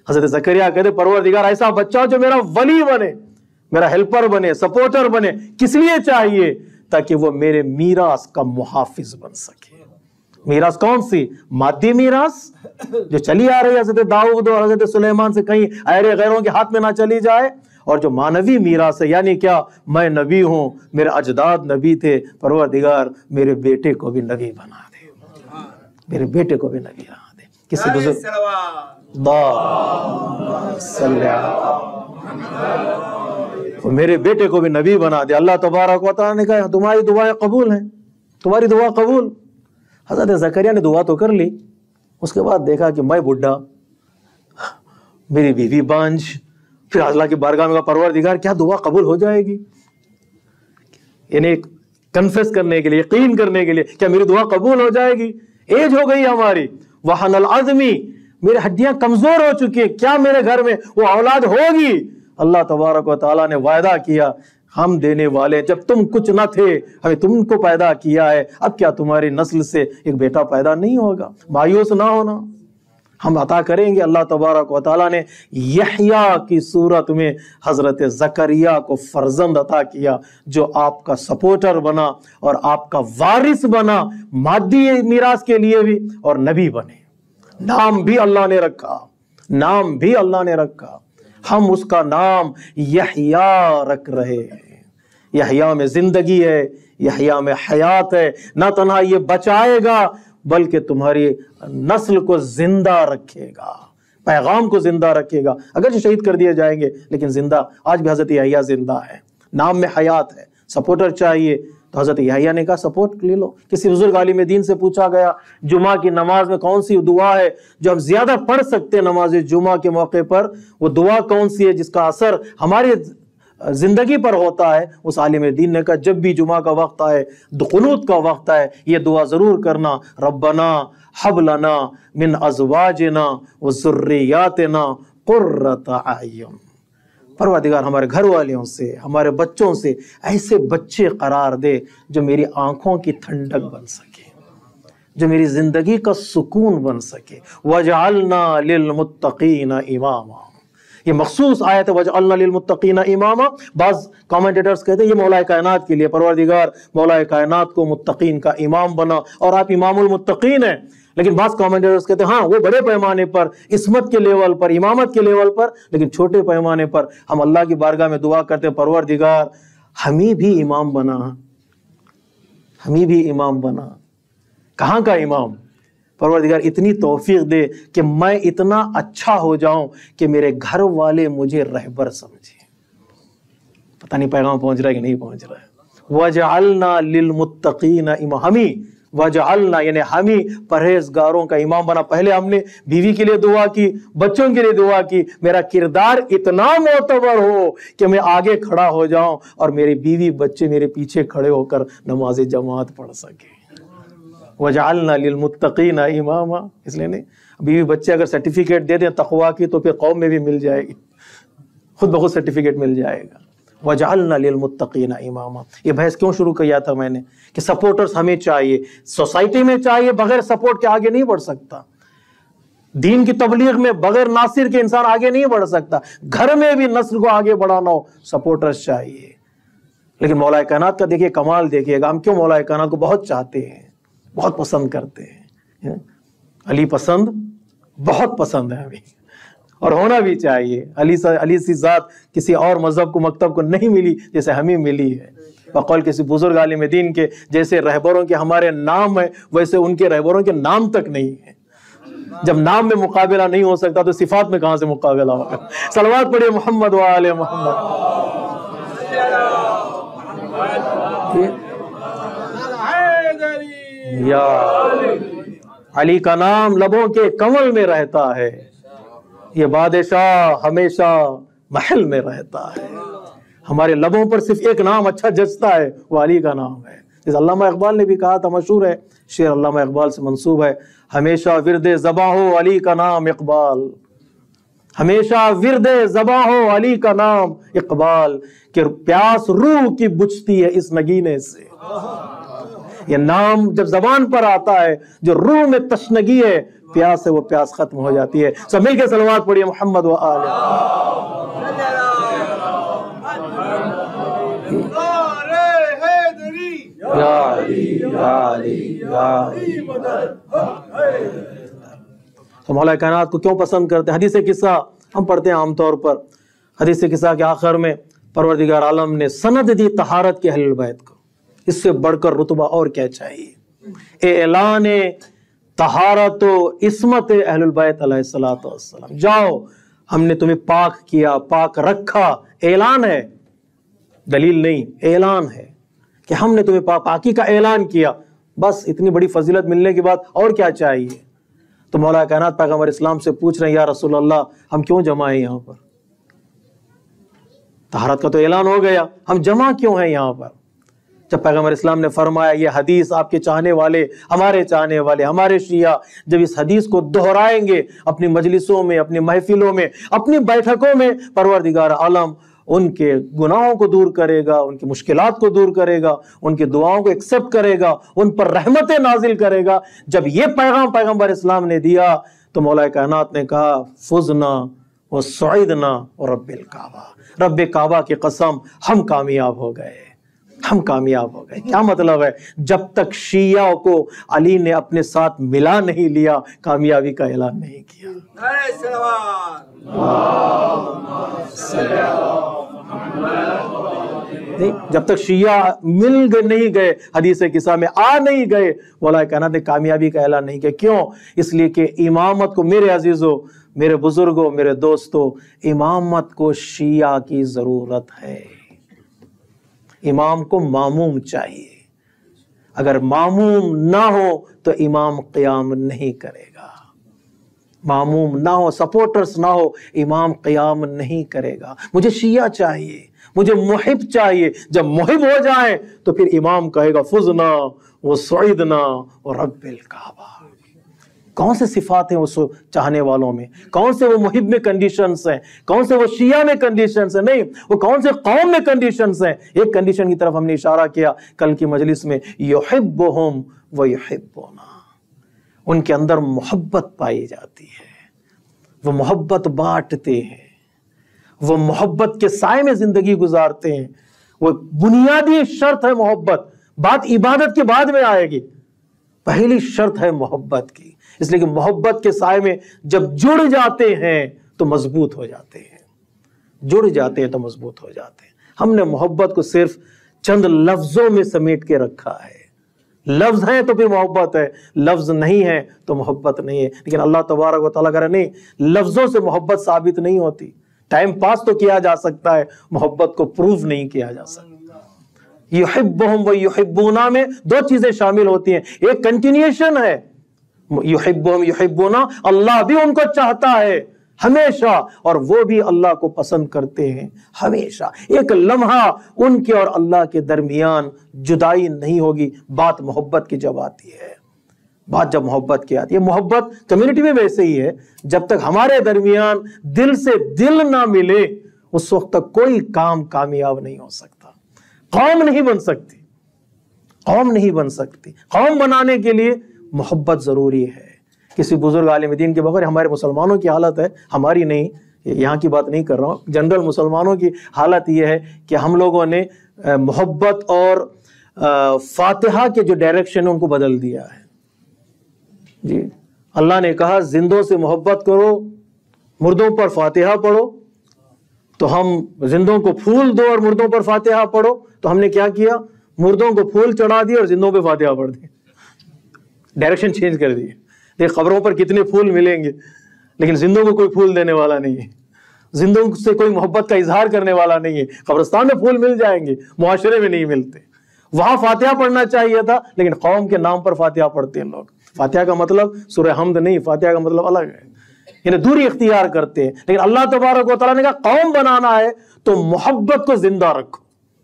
حضرت زکریا کہتے پروردگار ایسا بچہ ہو جو میرا ولی بنے، میرا ہیلپر بنے، سپورٹر بنے۔ کس لیے چاہیے؟ تاکہ وہ میرے میراث کا محافظ بن سکے۔ میراث کون سی؟ مادی میراث جو چلی آ رہی ہے حضرت داؤد اور حضرت سلیمان سے، کہیں ایرے غیروں کے ہاتھ میں نہ چلی جائے، اور جو مانوی میراث ہے، یعنی کیا، میں نبی ہوں، میرے اجداد نبی تھے، پروردگار میرے بیٹے کو بھی نبی بنا دے، میرے بیٹے کو بھی نبی بنا دے۔ کسی بزرگ میرے بیٹے کو بھی نبی بنا دے۔ اللہ تبارک و تعالیٰ نے کہا تمہاری دعائیں قبول ہیں، تمہاری دعا قبول۔ حضرت زکریا نے دعا تو کر لی، اس کے بعد دیکھا کہ میں بڈھا، میری بیوی بانجھ، پھر اللہ کی بارگاہ میں کہا پروردگار کیا دعا قبول ہو جائے گی؟ یعنی کنفیس کرنے کے لیے، یقین کرنے کے لیے، کیا میری دعا قبول ہو جائے گی؟ ایج ہو گئی ہماری، وحن العظمی، میرے ہڈیاں کمزور ہو چکی ہیں، کیا میرے گھر میں وہ اولاد ہوگی؟ اللہ تبارک و تعالیٰ نے وعدہ کیا ہم دینے والے، جب تم کچھ نہ تھے ہمیں تم کو پیدا کیا ہے، اب کیا تمہاری نسل سے ایک بیٹا پیدا نہیں ہوگا؟ مایوس نہ ہونا، ہم عطا کریں گے۔ اللہ تبارک و تعالیٰ نے یحییٰ کی صورت میں حضرت زکریا کو فرزند عطا کیا، جو آپ کا سپورٹر بنا اور آپ کا وارث بنا، مادی میراث کے لیے بھی، اور نبی بنے۔ نام بھی اللہ نے رکھا، نام بھی اللہ نے رکھا، ہم اس کا نام یحییٰ رکھ رہے ہیں۔ یحییٰ میں زندگی ہے، یحییٰ میں حیات ہے، نہ تنہا یہ بچائے گا بلکہ تمہاری نسل کو زندہ رکھے گا، پیغام کو زندہ رکھے گا۔ اگرچہ شہید کر دیے جائیں گے لیکن زندہ، آج بھی حضرت یحییٰ زندہ ہے، نام میں حیات ہے۔ سپورٹر چاہیے تو حضرت یحییٰ نے کہا سپورٹ لے لو۔ کسی بزرگ عالم دین سے پوچھا گیا جمعہ کی نماز میں کون سی دعا ہے جو ہم زیادہ پڑھ سکتے ہیں نماز جمعہ کے موقع پر، وہ دعا کون سی ہے جس کا اثر ہماری زندگی پر ہوتا ہے؟ اس عالم دین نے کہا جب بھی جمعہ کا وقت آئے، قنوت کا وقت آئے، یہ دعا ضرور کرنا، ربنا حب لنا من ازواجنا وذریاتنا قرۃ اعین، پروردگار ہمارے گھر والوں سے، ہمارے بچوں سے ایسے بچے قرار دے جو میری آنکھوں کی ٹھنڈک بن سکے، جو میری زندگی کا سکون بن سکے۔ وَجْعَلْنَا لِلْمُتَّقِينَ إِمَامًا، یہ مخصوص آیت ہے وَجْعَلْنَا لِلْمُتَّقِينَ إِمَامًا۔ بعض کامنٹیٹرز کہتے ہیں یہ مولا کائنات کے لیے، پروردگار مولا کائنات کو متقین کا امام بنا اور آپ امام المتقین ہیں۔ لیکن بعض کامنٹیٹرز کہتے ہیں ہاں وہ بڑے پیمانے پر، عصمت کے لیول پر، امامت کے لیول پر، لیکن چھوٹے پیمانے پر ہم اللہ کی بارگاہ میں دعا کرتے ہیں پروردگار ہمیں بھی امام بنا، ہمیں بھی امام بنا۔ کہاں کا امام؟ پروردگار اتنی توفیق دے کہ میں اتنا اچھا ہو جاؤں کہ میرے گھر والے مجھے رہبر سمجھیں۔ پتہ نہیں پیغام پہنچ رہا ہے کہ نہیں پہنچ رہا ہے۔ وَجَعَلْنَا لِلْمُتَّقِينَ إِمَامًا، ہمیں وَجَعَلْنَا یعنی ہمیں پرہیزگاروں کا امام بنا۔ پہلے ہم نے بیوی کے لیے دعا کی، بچوں کے لیے دعا کی، میرا کردار اتنا معتبر ہو کہ میں آگے کھڑا ہو جاؤں اور میری بیوی بچے میرے پیچھے کھڑے ہو کر نماز جماعت پڑھ سکے۔ وَجَعَلْنَا لِلْمُتَّقِينَ إِمَامًا، اس لیے نہیں، بیوی بچے اگر سرٹیفکیٹ دے دیں تقویٰ کی تو پھر قوم میں بھی مل جائے گی، خود بخود سرٹیفکیٹ مل جائے گا۔ وَجَعَلْنَا لِلْمُتَّقِينَ إِمَامًا، یہ بحث کیوں شروع کیا تھا میں نے کہ سپورٹرز ہمیں چاہیے، سوسائٹی میں چاہیے، بغیر سپورٹ کے آگے نہیں بڑھ سکتا۔ دین کی تبلیغ میں بغیر ناصر کے انسان آگے نہیں بڑھ سکتا۔ گھر میں بھی نسل کو آگے بڑھانا ہو سپورٹرز چاہیے۔ لیکن مولا کائنات کا دیکھیے کمال، دیکھیے گا ہم کیوں مولا کائنات کو بہت چاہتے ہیں، بہت پسند کرتے ہیں۔ علی پسند بہت پسند ہے ہمیں، اور ہونا بھی چاہیے۔ علی سی ذات کسی اور مذہب کو، مکتب کو نہیں ملی جیسے ہمیں ملی ہے۔ بقول کسی بزرگ عالم دین کے جیسے رہبروں کے ہمارے نام ہیں ویسے ان کے رہبروں کے نام تک نہیں ہیں۔ جب نام میں مقابلہ نہیں ہو سکتا تو صفات میں کہاں سے مقابلہ ہوگا؟ صلوات پڑھیے محمد و آل محمد۔ یا علی کا نام لبوں کے کنول میں رہتا ہے، یہ بادشاہ ہمیشہ محل میں رہتا ہے۔ ہمارے لبوں پر صرف ایک نام اچھا جچتا ہے، وہ علی کا نام ہے۔ جس علامہ اقبال نے بھی کہا تھا، مشہور ہے شعر، علامہ اقبال سے منسوب ہے، ہمیشہ ورد زباں ہو علی کا نام اقبال، ہمیشہ ورد زباں ہو علی کا نام اقبال، کہ پیاس روح کی بجھتی ہے اس نگینے سے۔ یہ نام جب زبان پر آتا ہے، جو روح میں تشنگی ہے، پیاس ہے، وہ پیاس ختم ہو جاتی ہے۔ سب مل کے صلوات پڑھیے محمد و آلہ۔ یا علی یا علی یا علی۔ تو مولا کائنات کو کیوں پسند کرتے ہیں؟ حدیث قصہ ہم پڑھتے ہیں عام طور پر، حدیث قصہ کے آخر میں پروردگار عالم نے سند دی طہارت کے اہل البیت کو، اس سے بڑھ کر رتبہ اور کیا چاہیے؟ اعلان طہارت و عصمت اہل البیت علیہ الصلوۃ والسلام۔ جاؤ، ہم نے تمہیں پاک کیا، پاک رکھا، اعلان ہے، دلیل نہیں، اعلان ہے کہ ہم نے تمہیں پاکی کا اعلان کیا۔ بس اتنی بڑی فضیلت ملنے کے بعد اور کیا چاہیے؟ تو مولا کائنات پیغمبر اسلام سے پوچھ رہے ہیں، یا رسول اللہ ہم کیوں جمع ہیں یہاں پر؟ طہارت کا تو اعلان ہو گیا، ہم جمع کیوں ہیں یہاں پر؟ جب پیغمبر اسلام نے فرمایا یہ حدیث آپ کے چاہنے والے، ہمارے چاہنے والے، ہمارے شیعہ جب اس حدیث کو دہرائیں گے اپنی مجلسوں میں، اپنی محفلوں میں، اپنی بیٹھکوں میں، پروردگار عالم ان کے گناہوں کو دور کرے گا، ان کی مشکلات کو دور کرے گا، ان کی دعاؤں کو ایکسپٹ کرے گا، ان پر رحمتیں نازل کرے گا۔ جب یہ پیغام پیغمبر اسلام نے دیا تو مولا کائنات نے کہا فزنا وسعدنا ورب الکعبہ، رب کعبہ کی قسم ہم کامیاب ہو گئے، ہم کامیاب ہو گئے۔ کیا مطلب ہے؟ جب تک شیعہ کو علی نے اپنے ساتھ ملا نہیں لیا، کامیابی کا اعلان نہیں کیا۔ جب تک شیعہ مل نہیں گئے، حدیث قصہ میں آ نہیں گئے، مولا کائنات نے کامیابی کا اعلان نہیں کیا۔ کیوں؟ اس لیے کہ امامت کو، میرے عزیزوں، میرے بزرگوں، میرے دوستوں، امامت کو شیعہ کی ضرورت ہے۔ امام کو ماموم چاہیے، اگر ماموم نہ ہو تو امام قیام نہیں کرے گا۔ ماموم نہ ہو، سپورٹرز نہ ہو، امام قیام نہیں کرے گا۔ مجھے شیعہ چاہیے، مجھے محب چاہیے۔ جب محب ہو جائیں تو پھر امام کہے گا فزنا وسعدنا ورب الکعبہ۔ کون سے صفات ہیں اس چاہنے والوں میں؟ کون سے وہ محب میں کنڈیشنز ہیں؟ کون سے وہ شیعہ میں کنڈیشنز ہیں؟ نہیں، وہ کون سے قوم میں کنڈیشنز ہیں؟ ایک کنڈیشن کی طرف ہم نے اشارہ کیا کل کی مجلس میں، یحبہم ویحبونا، ان کے اندر محبت پائی جاتی ہے، وہ محبت بانٹتے ہیں، وہ محبت کے سائے میں زندگی گزارتے ہیں۔ وہ بنیادی شرط ہے محبت، بات عبادت کے بعد میں آئے گی، پہلی شرط ہے محبت کی، اس لیے کہ محبت کے سائے میں جب جڑ جاتے ہیں تو مضبوط ہو جاتے ہیں، جڑ جاتے ہیں تو مضبوط ہو جاتے ہیں۔ ہم نے محبت کو صرف چند لفظوں میں سمیٹ کے رکھا ہے، لفظ ہیں تو پھر محبت ہے، لفظ نہیں ہے تو محبت نہیں ہے۔ لیکن اللہ تبارک و تعالیٰ کہہ رہے نہیں، لفظوں سے محبت ثابت نہیں ہوتی، ٹائم پاس تو کیا جا سکتا ہے، محبت کو پروف نہیں کیا جا سکتا۔ یحبہم و یحبونا میں دو چیزیں شامل ہوتی ہیں، ایک کنٹینیوشن ہے، یحبہم یحبونا، اللہ بھی ان کو چاہتا ہے ہمیشہ اور وہ بھی اللہ کو پسند کرتے ہیں ہمیشہ۔ ایک لمحہ ان کے اور اللہ کے درمیان جدائی نہیں ہوگی۔ بات محبت کی جب آتی ہے، بات جب محبت کی آتی ہے، محبت کمیونٹی میں ویسے ہی ہے، جب تک ہمارے درمیان دل سے دل نہ ملے اس وقت تک کوئی کام کامیاب نہیں ہو سکتا۔ قوم نہیں بن سکتی، قوم نہیں بن سکتی۔ قوم بنانے کے لیے محبت ضروری ہے۔ کسی بزرگ عالم دین کے بغیر ہمارے مسلمانوں کی حالت ہے، ہماری نہیں، یہاں کی بات نہیں کر رہا ہوں، جنرل مسلمانوں کی حالت یہ ہے کہ ہم لوگوں نے محبت اور فاتحہ کے جو ڈائریکشن ان کو بدل دیا ہے۔ جی، اللہ نے کہا زندوں سے محبت کرو، مردوں پر فاتحہ پڑھو، تو ہم زندوں کو پھول دو اور مردوں پر فاتحہ پڑھو، تو ہم نے کیا کیا؟ مردوں کو پھول چڑھا دیے اور زندوں پہ فاتحہ پڑھ دی، ڈائریکشن چینج کر دیے۔ دیکھ قبروں پر کتنے پھول ملیں گے لیکن زندوں کو کوئی پھول دینے والا نہیں ہے، زندوں سے کوئی محبت کا اظہار کرنے والا نہیں ہے۔ قبرستان میں پھول مل جائیں گے، معاشرے میں نہیں ملتے۔ وہاں فاتحہ پڑھنا چاہیے تھا، لیکن قوم کے نام پر فاتحہ پڑھتے ہیں لوگ. فاتحہ کا مطلب سورہ حمد نہیں، فاتحہ کا مطلب الگ ہے، یعنی دوری اختیار کرتے ہیں. لیکن اللہ تبارک و تعالیٰ نے کہا قوم بنانا ہے تو محبت کو زندہ رکھو،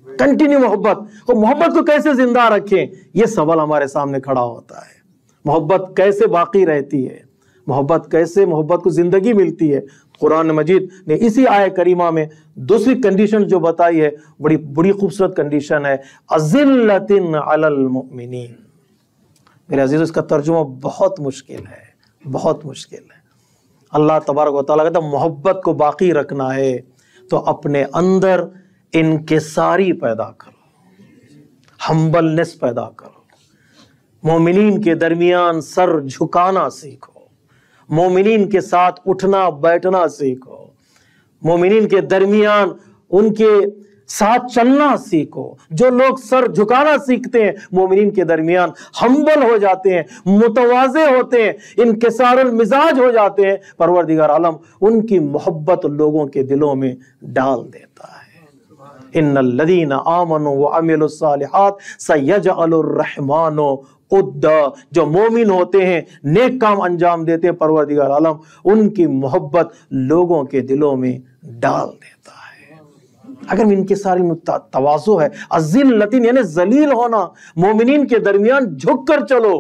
کنٹینیو محبت کو کیسے زندہ رکھیں، یہ سوال ہمارے سامنے کھڑا ہوتا ہے. محبت کیسے باقی رہتی ہے، محبت کو زندگی ملتی ہے. قرآن مجید نے اسی آیہ کریمہ میں دوسری کنڈیشن جو بتائی ہے، بڑی خوبصورت کنڈیشن ہے، اذلۃ علی المؤمنین. میرے عزیز، اس کا ترجمہ بہت مشکل ہے. اللہ تبارک و تعالیٰ کہتا ہے محبت کو باقی رکھنا ہے تو اپنے اندر انکساری پیدا کرو، ہمبلنس پیدا کرو. مومنین کے درمیان سر جھکانا سیکھو، مومنین کے ساتھ اٹھنا بیٹھنا سیکھو، مومنین کے درمیان ان کے ساتھ چلنا سیکھو. جو لوگ سر جھکانا سیکھتے ہیں مومنین کے درمیان ہمبل ہو جاتے ہیں، متواضع ہوتے ہیں، انکسار المزاج ہو جاتے ہیں، پروردگار عالم ان کی محبت لوگوں کے دلوں میں ڈال دیتا ہے. ان الذین آمنوا وعملوا الصالحات سیجعل الرحمن عدا. جو مومن ہوتے ہیں، نیک کام انجام دیتے ہیں، پروردگار عالم ان کی محبت لوگوں کے دلوں میں ڈال دیتا ہے. اگر ان کے ساری تواضع ہے، الذلۃ یعنی ذلیل ہونا، مومنین کے درمیان جھک کر چلو،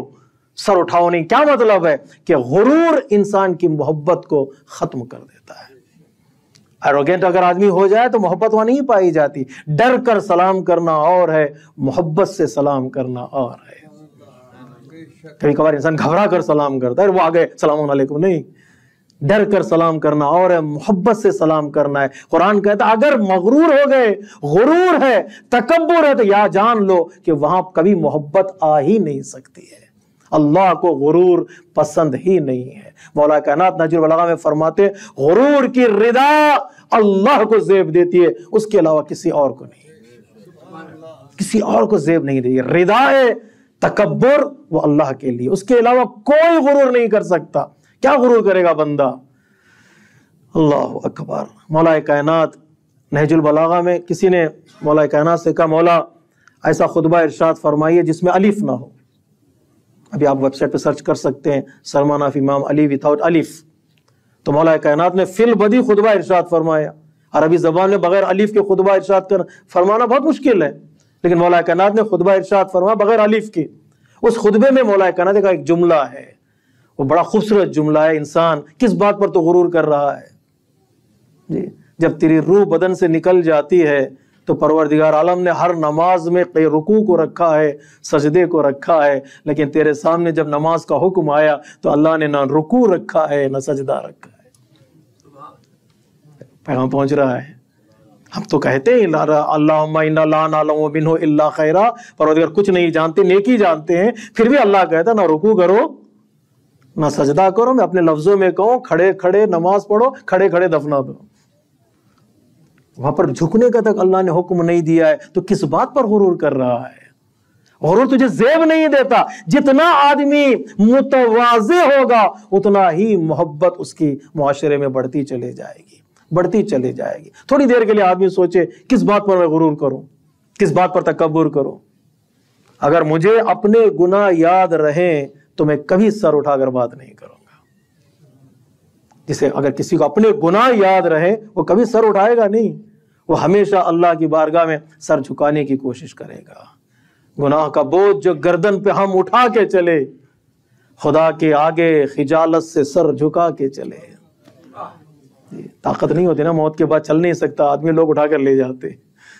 سر اٹھاؤ نہیں. کیا مطلب ہے؟ کہ غرور انسان کی محبت کو ختم کر دیتا ہے. ایروگینٹ اگر آدمی ہو جائے تو محبت وہاں نہیں پائی جاتی. ڈر کر سلام کرنا اور ہے، محبت سے سلام کرنا اور ہے. کبھی کبھار انسان گھبرا کر سلام کرتا ہے، وہ آگے السلام علیکم، نہیں، ڈر کر سلام کرنا اور ہے، محبت سے سلام کرنا ہے. قرآن کہتا ہے اگر مغرور ہو گئے، غرور ہے، تکبر ہے، تو یا جان لو کہ وہاں کبھی محبت آ ہی نہیں سکتی ہے. اللہ کو غرور پسند ہی نہیں ہے. مولا کائنات نہج البلاغہ میں فرماتے ہیں غرور کی رضا اللہ کو زیب دیتی ہے، اس کے علاوہ کسی اور کو نہیں، کسی اور کو زیب نہیں دیتی. رضا تکبر وہ اللہ کے لیے، اس کے علاوہ کوئی غرور نہیں کر سکتا. کیا غرور کرے گا بندہ؟ اللہ اکبر. مولا کائنات نہج البلاغہ میں کسی نے مولا کائنات سے کہا مولا ایسا خطبہ ارشاد فرمائیے جس میں الف نہ ہو. ابھی آپ ویب سائٹ پہ سرچ کر سکتے ہیں سرمان آف امام علی وداؤٹ الف. تو مولا کائنات نے فی البدی خطبہ ارشاد فرمایا. عربی زبان میں بغیر الف کے خطبہ ارشاد فرمانا بہت مشکل ہے، لیکن مولا کائنات نے خطبہ ارشاد فرمایا بغیر الف کے. اس خطبے میں مولا کائنات کا ایک جملہ ہے، وہ بڑا خوبصورت جملہ ہے. انسان کس بات پر تو غرور کر رہا ہے جی؟ جب تیری روح بدن سے نکل جاتی ہے تو پروردگار عالم نے ہر نماز میں رکوع کو رکھا ہے، سجدے کو رکھا ہے، لیکن تیرے سامنے جب نماز کا حکم آیا تو اللہ نے نہ رکوع رکھا ہے نہ سجدہ رکھا ہے. پیغام پہنچ رہا ہے. ہم تو کہتے ہیں اللہم انا لا نعلم منہ الا خیرا، پروردگار کچھ نہیں جانتے، نیکی جانتے ہیں، پھر بھی اللہ کہتا نہ رکوع کرو نہ سجدہ کرو. میں اپنے لفظوں میں کہوں کھڑے کھڑے نماز پڑھو، کھڑے کھڑے دفنا دو. وہاں پر جھکنے کا تک اللہ نے حکم نہیں دیا ہے تو کس بات پر غرور کر رہا ہے؟ غرور تجھے زیب نہیں دیتا. جتنا آدمی متواضع ہوگا اتنا ہی محبت اس کی معاشرے میں بڑھتی چلے جائے گی، بڑھتی چلے جائے گی. تھوڑی دیر کے لیے آدمی سوچے کس بات پر میں غرور کروں، کس بات پر تکبر کروں. اگر مجھے اپنے گناہ یاد رہیں تو میں کبھی سر اٹھا کر بات نہیں کروں گا. جسے اگر کسی کو اپنے گناہ یاد رہے وہ کبھی سر اٹھائے گا نہیں، وہ ہمیشہ اللہ کی بارگاہ میں سر جھکانے کی کوشش کرے گا. گناہ کا بوجھ جو گردن پہ ہم اٹھا کے چلے، خدا کے آگے خجالت سے سر جھکا کے چلے. طاقت نہیں ہوتی نا، موت کے بعد چل نہیں سکتا آدمی، لوگ اٹھا کر لے جاتے.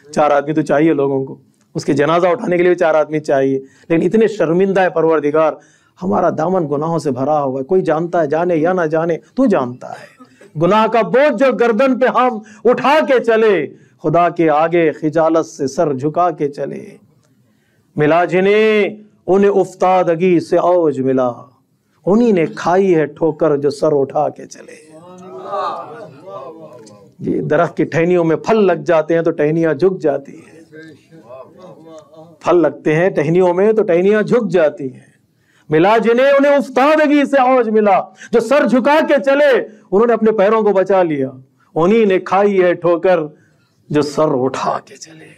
4 آدمی تو چاہیے لوگوں کو، اس کے جنازہ اٹھانے کے لیے 4 آدمی چاہیے. لیکن اتنے شرمندہ ہے پروردگار، ہمارا دامن گناہوں سے بھرا ہوا ہے. کوئی جانتا ہے، جانے یا نہ جانے، تو جانتا ہے. گناہ کا بوجھ جو گردن پہ ہم اٹھا کے چلے، خدا کے آگے خجالت سے سر جھکا کے چلے. ملا جنہیں انہیں افتادگی سے اوج ملا، انہی نے کھائی ہے ٹھوکر جو سر اٹھا کے چلے. جی درخت کی ٹہنیوں میں پھل لگ جاتے ہیں تو ٹہنیاں جھک جاتی ہیں. پھل لگتے ہیں ٹہنیوں میں تو ٹہنیاں جھک جاتی ہیں. ملا جنہیں انہیں افتادگی سے اوج ملا، جو سر جھکا کے چلے انہوں نے اپنے پیروں کو بچا لیا. انہی نے کھائی ہے ٹھوکر جو سر اٹھا کے چلے.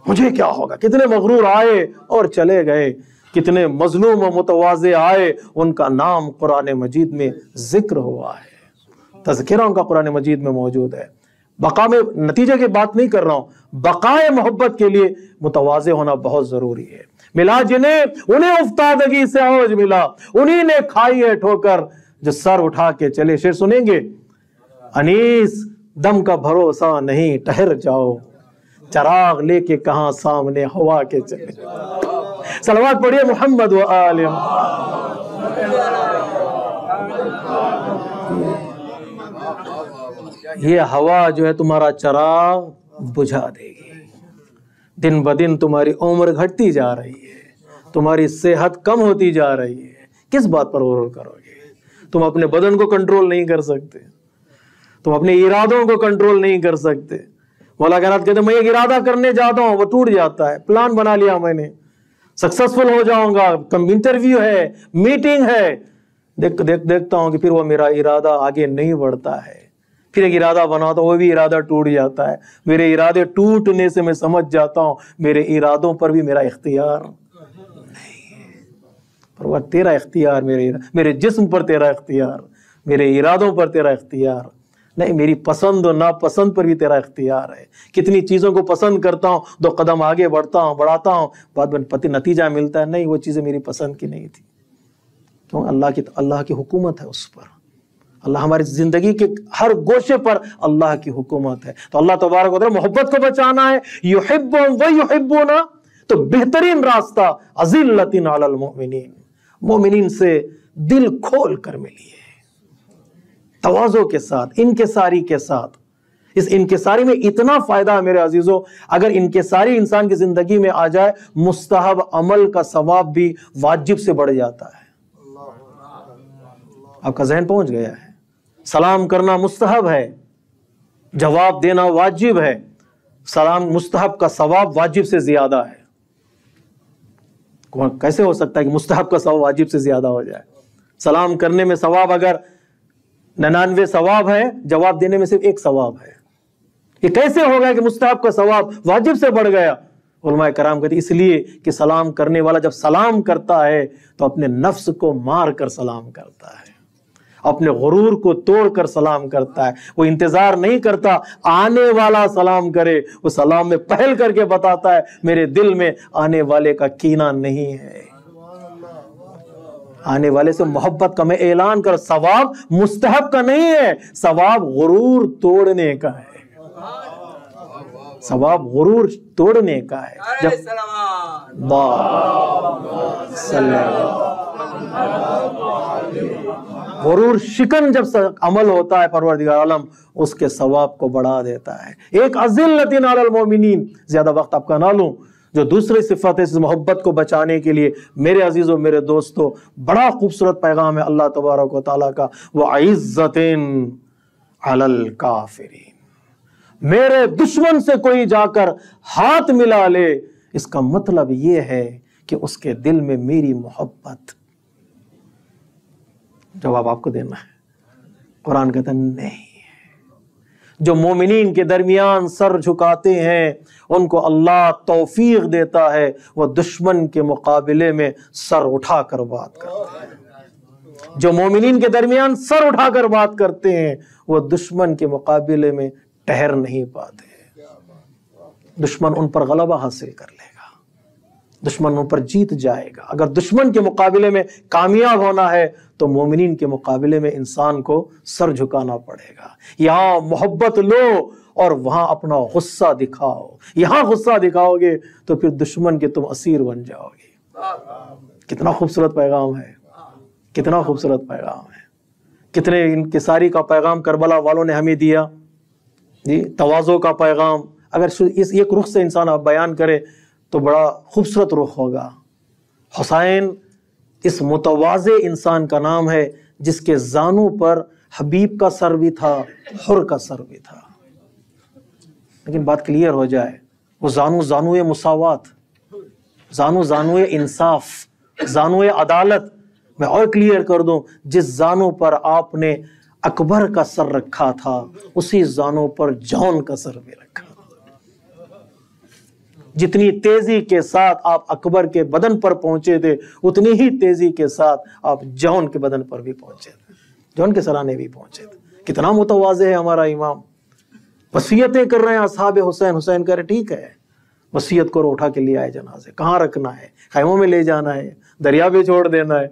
مجھے کیا ہوگا. کتنے مغرور آئے اور چلے گئے, کتنے مظلوم و متواضع آئے, ان کا نام قرآن مجید میں ذکر ہوا ہے, تذکرہ ان کا قرآن مجید میں موجود ہے. بقا میں نتیجے کی بات نہیں کر رہا ہوں, بقائے محبت کے لیے متواضع ہونا بہت ضروری ہے. ملا جنہیں, انہیں افتادگی سے عوج ملا, انہی نے کھائی ہے ٹھوکر جو سر اٹھا کے چلے. شعر سنیں گے. انیس دم کا بھروسہ نہیں, ٹھہر جاؤ, چراغ لے کے کہاں سامنے ہوا کے چلے. صلوات پڑھیے محمد و آل یہ ہوا جو ہے تمہارا چراغ بجھا دے گی. دن بدن تمہاری عمر گھٹتی جا رہی ہے, تمہاری صحت کم ہوتی جا رہی ہے. کس بات پر غور کرو گے؟ تم اپنے بدن کو کنٹرول نہیں کر سکتے, تم اپنے ارادوں کو کنٹرول نہیں کر سکتے. مولا کائنات کہتے ہیں میں ایک ارادہ کرنے جاتا ہوں, وہ ٹوٹ جاتا ہے. پلان بنا لیا میں نے, سکسیسفل ہو جاؤں گا, انٹرویو ہے, میٹنگ ہے, دیکھتا ہوں کہ پھر وہ میرا ارادہ آگے نہیں بڑھتا ہے. پھر ایک ارادہ بناتا ہوں, وہ بھی ارادہ ٹوٹ جاتا ہے. میرے ارادے ٹوٹنے سے میں سمجھ جاتا ہوں میرے ارادوں پر بھی میرا اختیار نہیں ہے. پر تیرا اختیار, میرے جسم پر تیرا اختیار, میرے ارادوں پر تیرا اختیار نہیں, میری پسند و ناپسند پر بھی تیرا اختیار ہے. کتنی چیزوں کو پسند کرتا ہوں, 2 قدم آگے بڑھاتا ہوں, بعد میں نتیجہ ملتا ہے نہیں وہ چیزیں میری پسند کی نہیں تھی. کیوں؟ اللہ کی حکومت ہے اس پر. اللہ ہماری زندگی کے ہر گوشے پر اللہ کی حکومت ہے. تو اللہ تبارک و تعالی محبت کو بچانا ہے. یحبون و یحبونا, تو بہترین راستہ اذلۃ علی المؤمنین, مومنین سے دل کھول کر ملیے, تواضع کے ساتھ, انکساری کے ساتھ. اس انکساری میں اتنا فائدہ ہے میرے عزیزوں, اگر انکساری انسان کی زندگی میں آ جائے, مستحب عمل کا ثواب بھی واجب سے بڑھ جاتا ہے. آپ کا ذہن پہنچ گیا ہے. سلام کرنا مستحب ہے, جواب دینا واجب ہے. سلام مستحب کا ثواب واجب سے زیادہ ہے. کیسے ہو سکتا ہے کہ مستحب کا ثواب واجب سے زیادہ ہو جائے؟ سلام کرنے میں ثواب اگر 99 ثواب ہے, جواب دینے میں صرف 1 ثواب ہے. یہ کیسے ہوگا کہ مستحب کا ثواب واجب سے بڑھ گیا؟ علماء کرام کہتے ہیں اس لیے کہ سلام کرنے والا جب سلام کرتا ہے تو اپنے نفس کو مار کر سلام کرتا ہے, اپنے غرور کو توڑ کر سلام کرتا ہے. وہ انتظار نہیں کرتا آنے والا سلام کرے, وہ سلام میں پہل کر کے بتاتا ہے میرے دل میں آنے والے کا کینہ نہیں ہے, آنے والے سے محبت کا میں اعلان کر. ثواب مستحب کا نہیں ہے, ثواب غرور توڑنے کا ہے, ثواب غرور توڑنے کا ہے. جب غرور شکن جب عمل ہوتا ہے, پروردگار عالم اس کے ثواب کو بڑھا دیتا ہے. ایک اذلۃ علی المؤمنین, زیادہ وقت آپ کا نہ لوں, جو دوسری صفت ہے اس محبت کو بچانے کے لیے میرے عزیزوں میرے دوستوں بڑا خوبصورت پیغام ہے اللہ تبارک و تعالیٰ کا. وَعِزَّةٍ عَلَى الْكَافِرِينَ, میرے دشمن سے کوئی جا کر ہاتھ ملا لے, اس کا مطلب یہ ہے کہ اس کے دل میں میری محبت. جواب آپ کو دینا ہے. قرآن کہتا ہے نہیں, جو مومنین کے درمیان سر جھکاتے ہیں ان کو اللہ توفیق دیتا ہے وہ دشمن کے مقابلے میں سر اٹھا کر بات کرتے ہیں. جو مومنین کے درمیان سر اٹھا کر بات کرتے ہیں وہ دشمن کے مقابلے میں ٹھہر نہیں پاتے. دشمن ان پر غلبہ حاصل کر لے گا, دشمن ان پر جیت جائے گا. اگر دشمن کے مقابلے میں کامیاب ہونا ہے تو مومنین کے مقابلے میں انسان کو سر جھکانا پڑے گا. یہاں محبت لو اور وہاں اپنا غصہ دکھاؤ. یہاں غصہ دکھاؤ گے تو پھر دشمن کے تم اسیر بن جاؤ گے. کتنا خوبصورت پیغام ہے, کتنا خوبصورت پیغام ہے. کتنے انکساری کا پیغام کربلا والوں نے ہمیں دیا جی, تواضع کا پیغام. اگر اس ایک رخ سے انسان آپ بیان کرے تو بڑا خوبصورت رخ ہوگا. حسین اس متواضع انسان کا نام ہے جس کے زانوں پر حبیب کا سر بھی تھا, حر کا سر بھی تھا. لیکن بات کلیئر ہو جائے, وہ زانوئے مساوات, زانوئے انصاف, زانوئے عدالت. میں اور کلیئر کر دوں, جس زانوں پر آپ نے اکبر کا سر رکھا تھا اسی زانوں پر جون کا سر بھی رکھا تھا. جتنی تیزی کے ساتھ آپ اکبر کے بدن پر پہنچے تھے اتنی ہی تیزی کے ساتھ آپ جون کے بدن پر بھی پہنچے تھے، جون کے سرانے بھی پہنچے تھے۔ کتنا متواضع ہے ہمارا امام، وصیتیں کر رہے ہیں اصحاب حسین، حسین کہہ رہے ٹھیک ہے وصیت کرو، اٹھا کے لے آئے جنازے، کہاں رکھنا ہے، خیموں میں لے جانا ہے، دریا پہ چھوڑ دینا ہے۔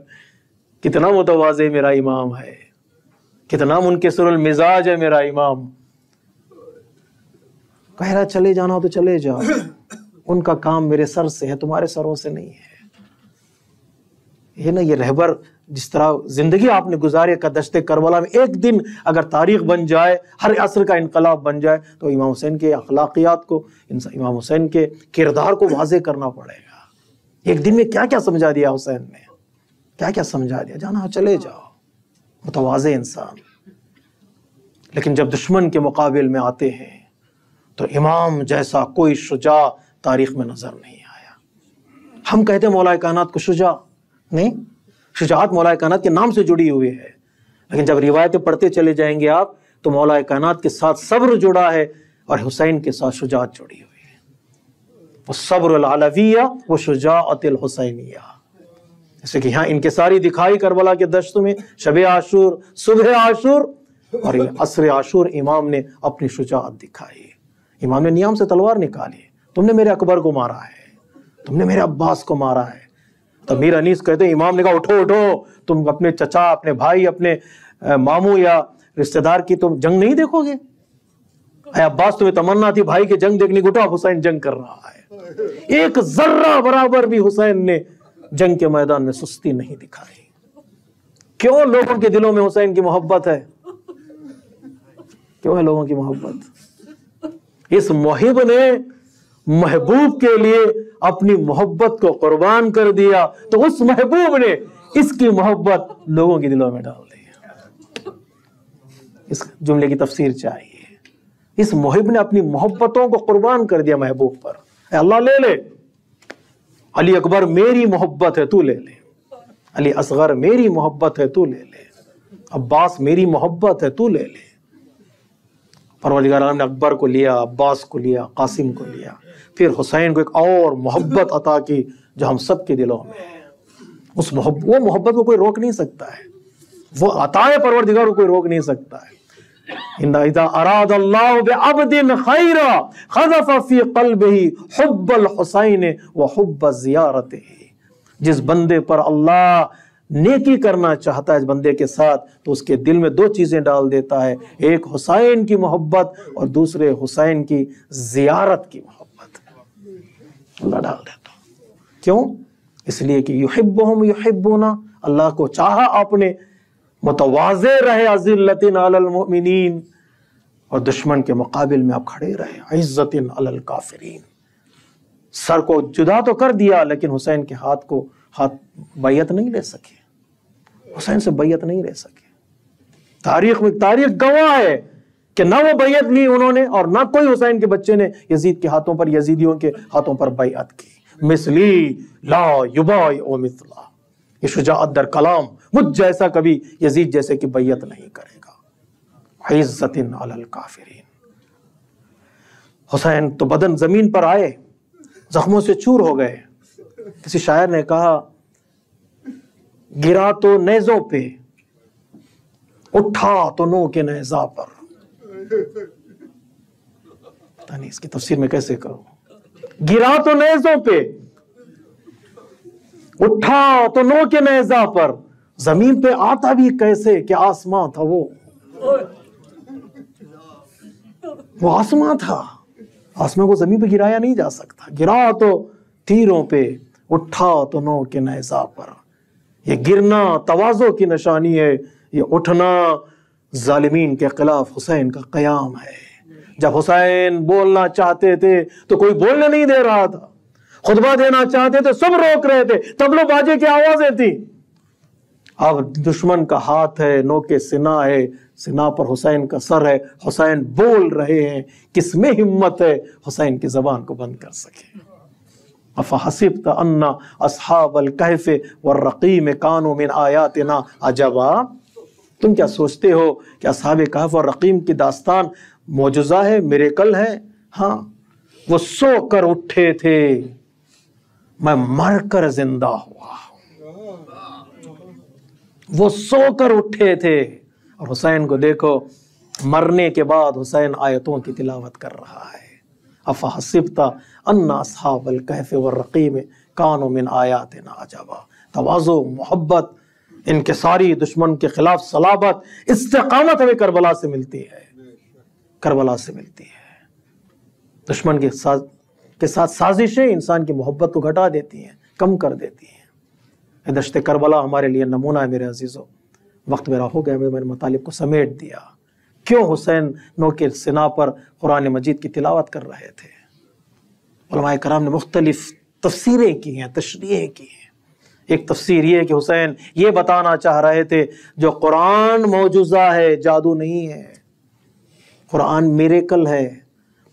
کتنا متواضع میرا امام ہے، کتنا منکسر المزاج ہے میرا امام۔ کہہ رہا چلے جانا ہو تو چلے جاؤ، ان کا کام میرے سر سے ہے، تمہارے سروں سے نہیں ہے۔ یہ نا یہ رہبر جس طرح زندگی آپ نے گزارے کا دشت کربلا میں، ایک دن اگر تاریخ بن جائے، ہر عصر کا انقلاب بن جائے، تو امام حسین کے اخلاقیات کو، امام حسین کے کردار کو واضح کرنا پڑے گا۔ ایک دن میں کیا کیا سمجھا دیا حسین نے، کیا کیا سمجھا دیا، جانا ہو چلے جاؤ، متواضع انسان۔ لیکن جب دشمن کے مقابل میں آتے ہیں تو امام جیسا کوئی شجاع تاریخ میں نظر نہیں آیا۔ ہم کہتے ہیں مولا کائنات کو شجاع نہیں، شجاعت مولا کائنات کے نام سے جڑی ہوئی ہے، لیکن جب روایتیں پڑھتے چلے جائیں گے آپ تو مولا کائنات کے ساتھ صبر جڑا ہے اور حسین کے ساتھ شجاعت جڑی ہوئی ہے۔ وہ صبر العلویہ وہ شجاعت الحسینیہ، جیسے کہ یہاں انکساری دکھائی کربلا کے دشت میں، شب عاشور، صبح عاشور اور عصر عاشور امام نے اپنی شجاعت دکھائی۔ امام نے نیام سے تلوار نکالی، تم نے میرے اکبر کو مارا ہے، تم نے میرے عباس کو مارا ہے۔ تو میر انیس کہتے ہیں امام نے کہا اٹھو اٹھو، تم اپنے چچا، اپنے بھائی، اپنے ماموں یا رشتہ دار کی تم جنگ نہیں دیکھو گے؟ اے عباس تمہیں تمنا تھی بھائی کی جنگ دیکھنے کو، اٹھو، حسین جنگ کر رہا ہے۔ ایک ذرہ برابر بھی حسین نے جنگ کے میدان میں سستی نہیں دکھائی۔ کیوں؟ لوگوں کے دلوں میں حسین کی محبت ہے۔ کیوں ہے لوگوں کی محبت؟ اس محب نے محبوب کے لیے اپنی محبت کو قربان کر دیا، تو اس محبوب نے اس کی محبت لوگوں کے دلوں میں ڈال دی۔ اس جملے کی تفسیر چاہیے، اس محب نے اپنی محبتوں کو قربان کر دیا محبوب پر۔ اے اللہ لے لے، علی اکبر میری محبت ہے تو لے لے، علی اصغر میری محبت ہے تو لے لے، عباس میری محبت ہے تو لے لے۔ پروردگار عالم نے اکبر کو لیا، عباس کو لیا، قاسم کو لیا، پھر حسین کو ایک اور محبت عطا کی جو ہم سب کے دلوں میں ہے۔ وہ محبت کو کوئی روک نہیں سکتا ہے، وہ عطا پروردگار کو کوئی روک نہیں سکتا ہے۔ اذا اراد اللہ بعبد خیرا قذف فی قلبہ حب الحسین وحب زیارتہ۔ جس بندے پر اللہ نیکی کرنا چاہتا ہے اس بندے کے ساتھ تو اس کے دل میں دو چیزیں ڈال دیتا ہے، ایک حسین کی محبت اور دوسرے حسین کی زیارت کی محبت اللہ ڈال دیتا۔ کیوں؟ اس لیے کہ یحبہم یحبونا، اللہ کو چاہا آپ نے، متواضع رہے، اذلۃ علی المؤمنین، اور دشمن کے مقابل میں آپ کھڑے رہے، عزت علی الکافرین۔ سر کو جدا تو کر دیا لیکن حسین کے ہاتھ بیعت نہیں لے سکے، حسین سے بیعت نہیں لے سکے۔ تاریخ گواہ ہے کہ نہ وہ بیعت لی انہوں نے اور نہ کوئی حسین کے بچے نے یزید کے ہاتھوں پر، یزیدیوں کے ہاتھوں پر بیعت کی۔ مثلی لا یبایع مثلا، یہ شجاعت در کلام، مجھ جیسا کبھی یزید جیسے کی بیعت نہیں کرے گا۔ عزت علی الکافرین۔ حسین تو بدن زمین پر آئے، زخموں سے چور ہو گئے۔ کسی شاعر نے کہا گرا تو نیزوں پہ، اٹھا تو نو کے نیزہ پر۔ پتہ نہیں اس کی تفسیر میں کیسے کروں۔ گرا تو نیزوں پہ، اٹھا تو نو کے نیزہ پر، زمین پہ آتا بھی کیسے کہ آسمان تھا وہ آسمان تھا، آسمان کو زمین پہ گرایا نہیں جا سکتا۔ گرا تو تیروں پہ، اٹھا تو نو کے نیزہ پر۔ یہ گرنا تواضع کی نشانی ہے، یہ اٹھنا ظالمین کے خلاف حسین کا قیام ہے۔ جب حسین بولنا چاہتے تھے تو کوئی بولنے نہیں دے رہا تھا، خطبہ دینا چاہتے تھے سب روک رہے تھے، طبل و باجے کی آوازیں تھیں۔ اب دشمن کا ہاتھ ہے، نو کے سنا ہے، سنا پر حسین کا سر ہے، حسین بول رہے ہیں، کس میں ہمت ہے حسین کی زبان کو بند کر سکے؟ افحسبت ان اصحاب الکہف والرقیم کانوا من آیاتنا عجبا، تم کیا سوچتے ہو کہ اصحاب کہف اور رقیم کی داستان معجزہ ہے، میریکل ہے؟ ہاں، وہ سو کر اٹھے تھے، میں مر کر زندہ ہوا۔ وہ سو کر اٹھے تھے، اور حسین کو دیکھو، مرنے کے بعد حسین آیتوں کی تلاوت کر رہا ہے۔ افحسبت ان اصحاب الکہف والرقیم کانوا من آیاتنا عجبا۔ تواضع، محبت، انکساری، دشمن کے خلاف صلابت، استقامت ہمیں کربلا سے ملتی ہے، کربلا سے ملتی ہے۔ دشمن کے ساتھ سازشیں انسان کی محبت کو گھٹا دیتی ہیں، کم کر دیتی ہیں۔ دشت کربلا ہمارے لیے نمونہ ہے میرے عزیزو۔ وقت میرا ہو گیا، میں نے مطالب کو سمیٹ دیا۔ کیوں حسین نو کے سنا پر قرآن مجید کی تلاوت کر رہے تھے؟ علماء کرام نے مختلف تفسیریں کی ہیں، تشریحیں کی ہیں۔ ایک تفسیر یہ ہے کہ حسین یہ بتانا چاہ رہے تھے جو قرآن معجزہ ہے، جادو نہیں ہے۔ قرآن میریکل ہے۔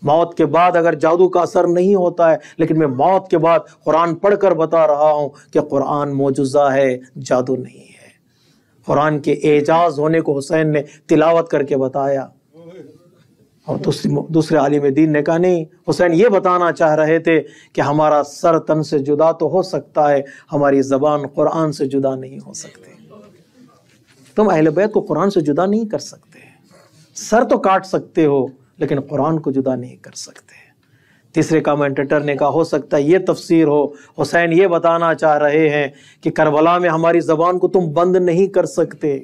موت کے بعد اگر جادو کا اثر نہیں ہوتا ہے، لیکن میں موت کے بعد قرآن پڑھ کر بتا رہا ہوں کہ قرآن معجزہ ہے، جادو نہیں ہے۔ قرآن کے اعجاز ہونے کو حسین نے تلاوت کر کے بتایا۔ اور دوسرے عالم دین نے کہا نہیں، حسین یہ بتانا چاہ رہے تھے کہ ہمارا سر تن سے جدا تو ہو سکتا ہے، ہماری زبان قرآن سے جدا نہیں ہو سکتے۔ تم اہل بیت کو قرآن سے جدا نہیں کر سکتے۔ سر تو کاٹ سکتے ہو، لیکن قرآن کو جدا نہیں کر سکتے۔ تیسرے کامنٹیٹر نے کہا ہو سکتا ہے یہ تفسیر ہو، حسین یہ بتانا چاہ رہے ہیں کہ کربلا میں ہماری زبان کو تم بند نہیں کر سکتے۔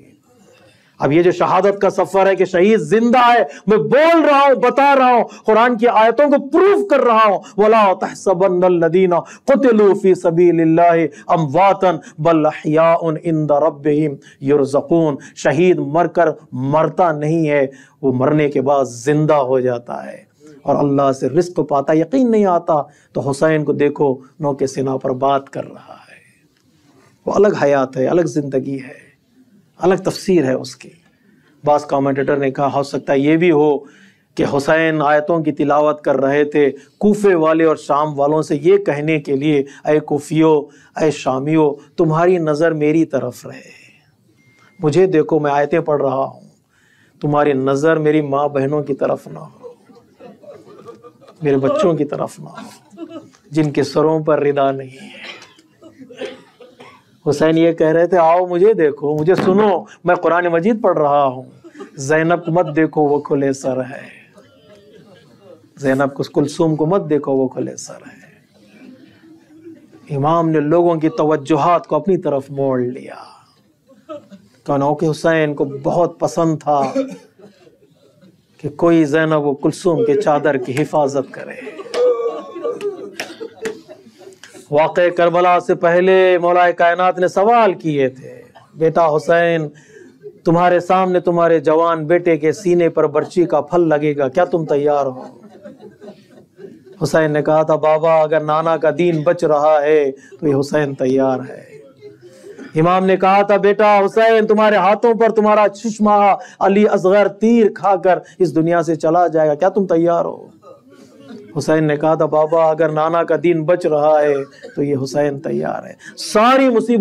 اب یہ جو شہادت کا سفر ہے کہ شہید زندہ ہے، میں بول رہا ہوں، بتا رہا ہوں، قرآن کی آیتوں کو پروف کر رہا ہوں۔ وَلَا تَحْسَبَنَّ الَّذِينَ قُتِلُوا فِي سَبِيلِ اللَّهِ أَمْوَاتًا بَلْ أَحْيَاءٌ عِندَ رَبِّهِمْ يُرْزَقُونَ۔ شہید مر کر مرتا نہیں ہے، وہ مرنے کے بعد زندہ ہو جاتا ہے اور اللہ سے رزق پاتا۔ یقین نہیں آتا تو حسین کو دیکھو، نو کے سینہ پر بات کر رہا ہے۔ وہ الگ حیات ہے، الگ زندگی ہے، الگ تفسیر ہے اس کی۔ بعض کامنٹیٹر نے کہا ہو سکتا ہے یہ بھی ہو کہ حسین آیتوں کی تلاوت کر رہے تھے کوفے والے اور شام والوں سے یہ کہنے کے لیے، اے کوفیو، اے شامیو، تمہاری نظر میری طرف رہے، مجھے دیکھو، میں آیتیں پڑھ رہا ہوں، تمہاری نظر میری ماں بہنوں کی طرف نہ ہو، میرے بچوں کی طرف نہ ہو جن کے سروں پر ردا نہیں ہے۔ حسین یہ کہہ رہے تھے آؤ مجھے دیکھو، مجھے سنو، میں قرآن مجید پڑھ رہا ہوں۔ زینب کو مت دیکھو، وہ کھلے سر ہے، زینب کو، کلثوم کو مت دیکھو، وہ کھلے سر ہے۔ امام نے لوگوں کی توجہات کو اپنی طرف موڑ لیا، کہنا کہ حسین کو بہت پسند تھا کہ کوئی زینب و کلثوم کے چادر کی حفاظت کرے۔ واقع کربلا سے پہلے مولا کائنات نے سوال کیے تھے، بیٹا حسین، تمہارے سامنے تمہارے جوان بیٹے کے سینے پر برچی کا پھل لگے گا، کیا تم تیار ہو؟ حسین نے کہا تھا بابا اگر نانا کا دین بچ رہا ہے تو یہ حسین تیار ہے۔ امام نے کہا تھا بیٹا حسین، تمہارے ہاتھوں پر تمہارا چشمہ علی اصغر تیر کھا کر اس دنیا سے چلا جائے گا، کیا تم تیار ہو؟ حسین نے کہا تھا بابا اگر نانا کا دین بچ رہا ہے تو یہ حسین تیار ہے۔ ساری مصیبت